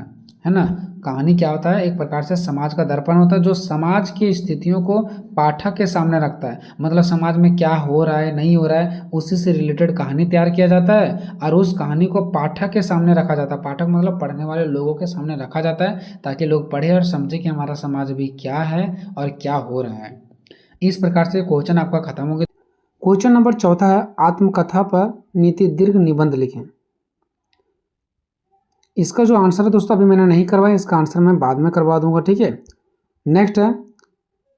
है ना। कहानी क्या होता है, एक प्रकार से समाज का दर्पण होता है जो समाज की स्थितियों को पाठक के सामने रखता है। मतलब समाज में क्या हो रहा है नहीं हो रहा है उसी से रिलेटेड कहानी तैयार किया जाता है और उस कहानी को पाठक के सामने रखा जाता है। पाठक मतलब पढ़ने वाले लोगों के सामने रखा जाता है ताकि लोग पढ़े और समझे कि हमारा समाज अभी क्या है और क्या हो रहा है। इस प्रकार से क्वेश्चन आपका खत्म हो गया। क्वेश्चन नंबर 4 है, आत्मकथा पर नीति दीर्घ निबंध लिखें। इसका जो आंसर है दोस्तों अभी मैंने नहीं करवाया, इसका आंसर मैं बाद में करवा दूंगा। ठीक है, नेक्स्ट है,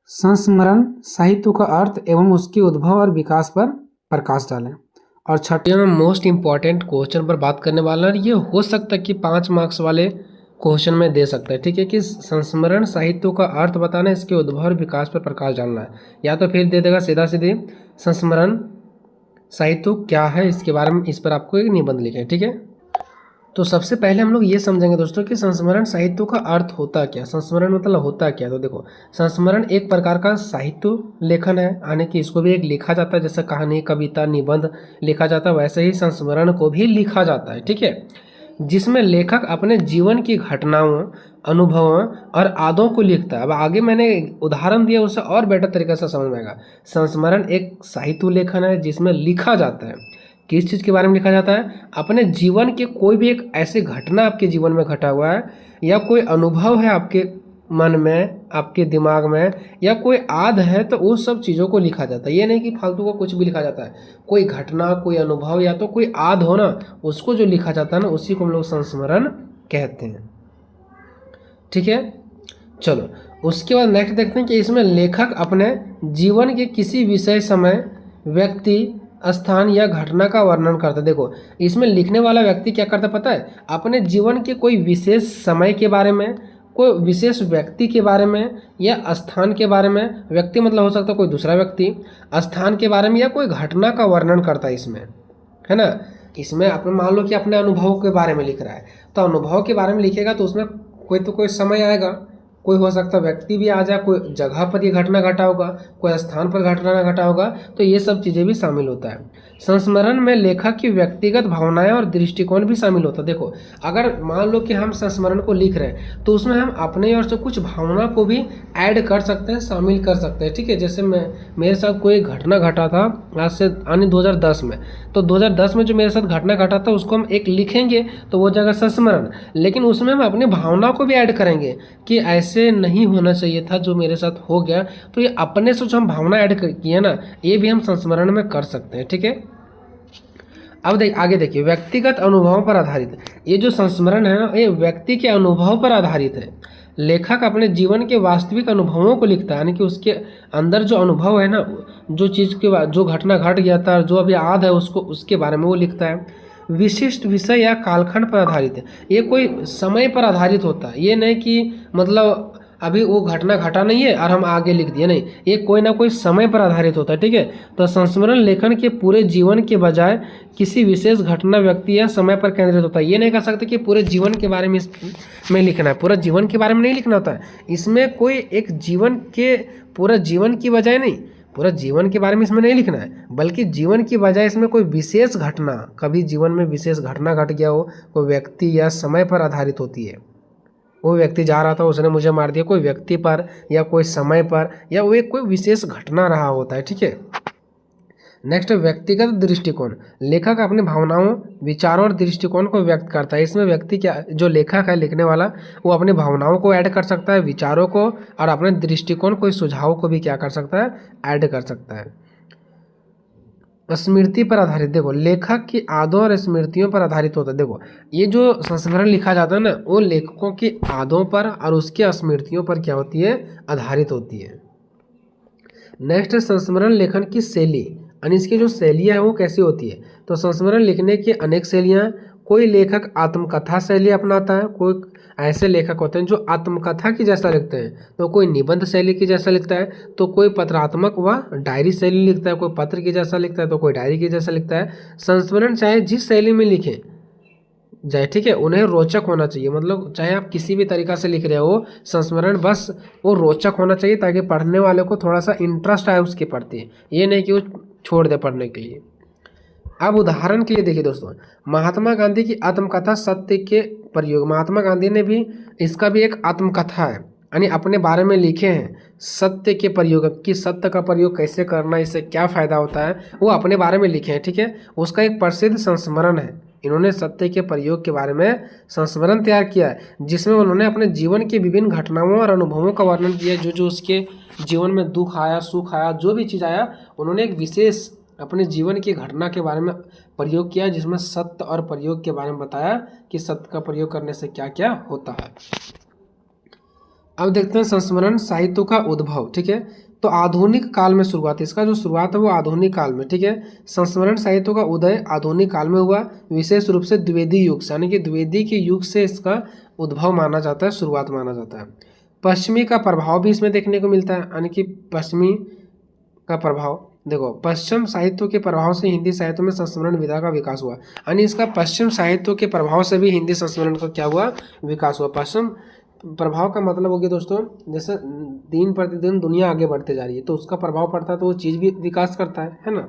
संस्मरण साहित्य का अर्थ एवं उसके उद्भव और विकास पर प्रकाश डालें। और छठे में मोस्ट इंपॉर्टेंट क्वेश्चन पर बात करने वाला है। ये हो सकता है कि 5 मार्क्स वाले क्वेश्चन में दे सकता है। ठीक है, कि संस्मरण साहित्य का अर्थ बताना, इसके उद्भव और विकास पर प्रकाश डालना है, या तो फिर दे देगा सीधा सीधे संस्मरण साहित्य क्या है इसके बारे में, इस पर आपको एक निबंध लिखें। ठीक है, तो सबसे पहले हम लोग ये समझेंगे दोस्तों कि संस्मरण साहित्य का अर्थ होता क्या, संस्मरण मतलब होता क्या। तो देखो, संस्मरण एक प्रकार का साहित्य लेखन है, यानी कि इसको भी एक लिखा जाता है, जैसे कहानी, कविता, निबंध लिखा जाता है, वैसे ही संस्मरण को भी लिखा जाता है। ठीक है, जिसमें लेखक अपने जीवन की घटनाओं, अनुभवों और यादों को लिखता है। अब आगे मैंने उदाहरण दिया उससे और बेटर तरीके से समझ में आएगा। संस्मरण एक साहित्य लेखन है जिसमें लिखा जाता है, किस चीज़ के बारे में लिखा जाता है, अपने जीवन के कोई भी एक ऐसी घटना आपके जीवन में घटा हुआ है या कोई अनुभव है आपके मन में, आपके दिमाग में, या कोई याद है, तो वो सब चीज़ों को लिखा जाता है। ये नहीं कि फालतू को कुछ भी लिखा जाता है। कोई घटना, कोई अनुभव या तो कोई याद हो ना, उसको जो लिखा जाता है ना, उसी को हम लोग संस्मरण कहते हैं। ठीक है, चलो उसके बाद नेक्स्ट देखते हैं कि इसमें लेखक अपने जीवन के किसी विषय, समय, व्यक्ति, स्थान या घटना का वर्णन करता है। देखो, इसमें लिखने वाला व्यक्ति क्या करता है पता है, अपने जीवन के कोई विशेष समय के बारे में, कोई विशेष व्यक्ति के बारे में या स्थान के बारे में, व्यक्ति मतलब हो सकता है कोई दूसरा व्यक्ति, स्थान के बारे में या कोई घटना का वर्णन करता है इसमें, है ना। इसमें अपने मान लो कि अपने अनुभव के बारे में लिख रहा है, तो अनुभव के बारे में लिखेगा तो उसमें कोई समय आएगा, कोई हो सकता व्यक्ति भी आ जाए, कोई जगह पर ये घटना घटा होगा, कोई स्थान पर घटना घटा होगा, तो ये सब चीज़ें भी शामिल होता है। संस्मरण में लेखक की व्यक्तिगत भावनाएं और दृष्टिकोण भी शामिल होता है। देखो, अगर मान लो कि हम संस्मरण को लिख रहे हैं तो उसमें हम अपने ओर से कुछ भावना को भी ऐड कर सकते हैं, शामिल कर सकते हैं। ठीक है, जैसे मेरे साथ कोई घटना घटा था आज से यानी 2010 में, तो 2010 में जो मेरे साथ घटना घटा था उसको हम एक लिखेंगे तो वो जगह संस्मरण, लेकिन उसमें हम अपनी भावना को भी ऐड करेंगे कि ऐसे नहीं होना चाहिए था जो मेरे साथ हो गया, तो ये अपने से जो हम भावना ऐड किए ना, ये भी हम संस्मरण में कर सकते हैं। ठीक है, अब आगे देखिए, व्यक्तिगत अनुभवों पर आधारित। ये जो संस्मरण है ना, ये व्यक्ति के अनुभव पर आधारित है। लेखक अपने जीवन के वास्तविक अनुभवों को लिखता है, यानी कि उसके अंदर जो अनुभव है ना, जो चीज़ के जो घटना घट गया था, जो अभी याद है उसको, उसके बारे में वो लिखता है। विशिष्ट विषय या कालखंड पर आधारित है, ये कोई समय पर आधारित होता है। ये नहीं कि मतलब अभी वो घटना घटा नहीं है और हम आगे लिख दिए, नहीं, ये कोई ना कोई समय पर आधारित होता है। ठीक है, तो संस्मरण लेखन के पूरे जीवन के बजाय किसी विशेष घटना, व्यक्ति या समय पर केंद्रित होता है। ये नहीं कह सकते कि पूरे जीवन के बारे में इसमें लिखना है, पूरा जीवन के बारे में नहीं लिखना होता है। इसमें कोई एक जीवन के, पूरा जीवन की बजाय नहीं, पूरा जीवन के बारे में इसमें नहीं लिखना है, बल्कि जीवन की बजाय इसमें कोई विशेष घटना, कभी जीवन में विशेष घटना घट गया हो, कोई व्यक्ति या समय पर आधारित होती है। वो व्यक्ति जा रहा था, उसने मुझे मार दिया, कोई व्यक्ति पर या कोई समय पर, या वो एक कोई विशेष घटना रहा होता है। ठीक है, नेक्स्ट व्यक्तिगत दृष्टिकोण, लेखक अपनी भावनाओं, विचारों और दृष्टिकोण को व्यक्त करता है। इसमें व्यक्ति क्या, जो लेखक है लिखने वाला, वो अपनी भावनाओं को ऐड कर सकता है, विचारों को और अपने दृष्टिकोण को, सुझाव को भी क्या कर सकता है, ऐड कर सकता है। स्मृति पर आधारित, देखो लेखक की आदों और स्मृतियों पर आधारित होता है। देखो ये जो संस्मरण लिखा जाता है ना, वो लेखकों की आदों पर और उसकी स्मृतियों पर क्या होती है, आधारित होती है। नेक्स्ट संस्मरण लेखन की शैली, यानी इसकी जो शैलियाँ है वो कैसी होती है। तो संस्मरण लिखने की अनेक शैलियाँ, कोई लेखक आत्मकथा शैली अपनाता है, कोई ऐसे लेखक होते हैं जो आत्मकथा की जैसा लिखते हैं, तो कोई निबंध शैली की जैसा लिखता है, तो कोई पत्रात्मक व डायरी शैली लिखता है, कोई पत्र की जैसा लिखता है, तो कोई डायरी की जैसा लिखता है। संस्मरण चाहे जिस शैली में लिखें जाए, ठीक है, उन्हें रोचक होना चाहिए। मतलब चाहे आप किसी भी तरीका से लिख रहे हो, संस्मरण बस वो रोचक होना चाहिए ताकि पढ़ने वाले को थोड़ा सा इंटरेस्ट आए उसके प्रति, ये नहीं कि वो छोड़ दे पढ़ने के लिए। अब उदाहरण के लिए देखिए दोस्तों, महात्मा गांधी की आत्मकथा सत्य के प्रयोग, महात्मा गांधी ने भी, इसका भी एक आत्मकथा है, यानी अपने बारे में लिखे हैं सत्य के प्रयोग, कि सत्य का प्रयोग कैसे करना, इससे क्या फ़ायदा होता है, वो अपने बारे में लिखे हैं, ठीक है। उसका एक प्रसिद्ध संस्मरण है, इन्होंने सत्य के प्रयोग के बारे में संस्मरण तैयार किया है, जिसमें उन्होंने अपने जीवन की विभिन्न घटनाओं और अनुभवों का वर्णन किया। जो जो उसके जीवन में दुख आया, सुख आया, जो भी चीज़ आया, उन्होंने एक विशेष अपने जीवन की घटना के बारे में प्रयोग किया, जिसमें सत्य और प्रयोग के बारे में बताया कि सत्य का प्रयोग करने से क्या क्या होता है। अब देखते हैं संस्मरण साहित्य का उद्भव, ठीक है। तो आधुनिक काल में शुरुआत, इसका जो शुरुआत है वो आधुनिक काल में, ठीक है। संस्मरण साहित्य का उदय आधुनिक काल में हुआ, विशेष रूप से द्विवेदी युग से, यानी कि द्विवेदी के युग से इसका उद्भव माना जाता है, शुरुआत माना जाता है। पश्चिमी का प्रभाव भी इसमें देखने को मिलता है, यानी कि पश्चिमी का प्रभाव, देखो पश्चिम साहित्यों के प्रभाव से हिंदी साहित्य में संस्मरण विधा का विकास हुआ, यानी इसका पश्चिम साहित्यों के प्रभाव से भी हिंदी संस्मरण का क्या हुआ, विकास हुआ। पश्चिम प्रभाव का मतलब हो गया दोस्तों, जैसे दिन प्रतिदिन दुनिया आगे बढ़ते जा रही है, तो उसका प्रभाव पड़ता है, तो वो चीज़ भी विकास करता है ना।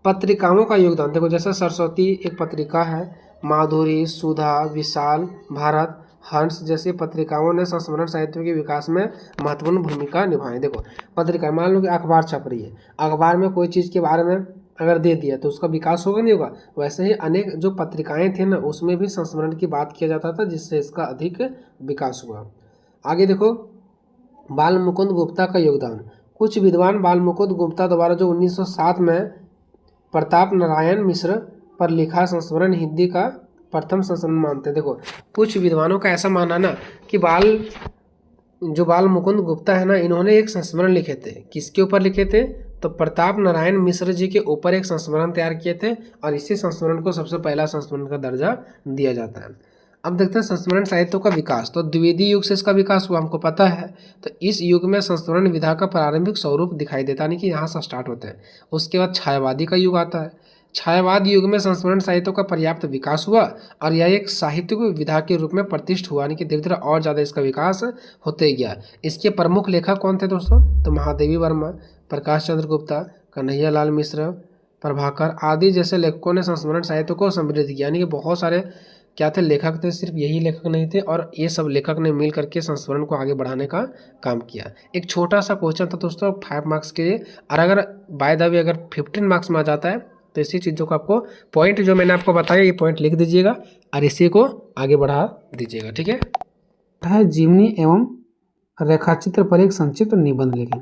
पत्रिकाओं का योगदान, देखो जैसे सरस्वती एक पत्रिका है, माधुरी, सुधा, विशाल, भारत, हंस जैसी पत्रिकाओं ने संस्मरण साहित्य के विकास में महत्वपूर्ण भूमिका निभाई। देखो पत्रिका, मान लो कि अखबार छप रही है, अखबार में कोई चीज़ के बारे में अगर दे दिया तो उसका विकास होगा नहीं होगा, वैसे ही अनेक जो पत्रिकाएं थे ना, उसमें भी संस्मरण की बात किया जाता था, जिससे इसका अधिक विकास हुआ। आगे देखो बाल मुकुंद गुप्ता का योगदान, कुछ विद्वान बाल मुकुंद गुप्ता द्वारा जो 1907 में प्रताप नारायण मिश्र पर लिखा संस्मरण हिंदी का प्रथम संस्मरण मानते हैं। देखो कुछ विद्वानों का ऐसा मानना ना कि बाल मुकुंद गुप्ता है ना, इन्होंने एक संस्मरण लिखे थे, किसके ऊपर लिखे थे, तो प्रताप नारायण मिश्र जी के ऊपर एक संस्मरण तैयार किए थे, और इसी संस्मरण को सबसे पहला संस्मरण का दर्जा दिया जाता है। अब देखते हैं संस्मरण साहित्य का विकास, तो द्विवेदी युग से इसका विकास हुआ, हमको पता है। तो इस युग में संस्मरण विधा का प्रारंभिक स्वरूप दिखाई देता, नहीं कि यहाँ से स्टार्ट होते हैं। उसके बाद छायावादी का युग आता है, छायावाद युग में संस्मरण साहित्य का पर्याप्त विकास हुआ, और यह एक साहित्यिक विधा के रूप में प्रतिष्ठित हुआ, यानी कि धीरे धीरे और ज़्यादा इसका विकास होते गया। इसके प्रमुख लेखक कौन थे दोस्तों, तो महादेवी वर्मा, प्रकाश चंद्र गुप्ता, कन्हैया लाल मिश्र, प्रभाकर आदि जैसे लेखकों ने संस्मरण साहित्य को समृद्ध किया। यानी कि बहुत सारे क्या थे, लेखक थे, सिर्फ यही लेखक नहीं थे, और ये सब लेखक ने मिल करके संस्मरण को आगे बढ़ाने का काम किया। एक छोटा सा क्वेश्चन था दोस्तों 5 मार्क्स के लिए, और अगर बाय द वे अगर 15 मार्क्स में आ जाता है तो इसी चीज़ों को आपको पॉइंट जो मैंने आपको बताया, ये पॉइंट लिख दीजिएगा और इसी को आगे बढ़ा दीजिएगा, ठीक है। जीवनी एवं रेखाचित्र पर एक संक्षिप्त निबंध लिखें।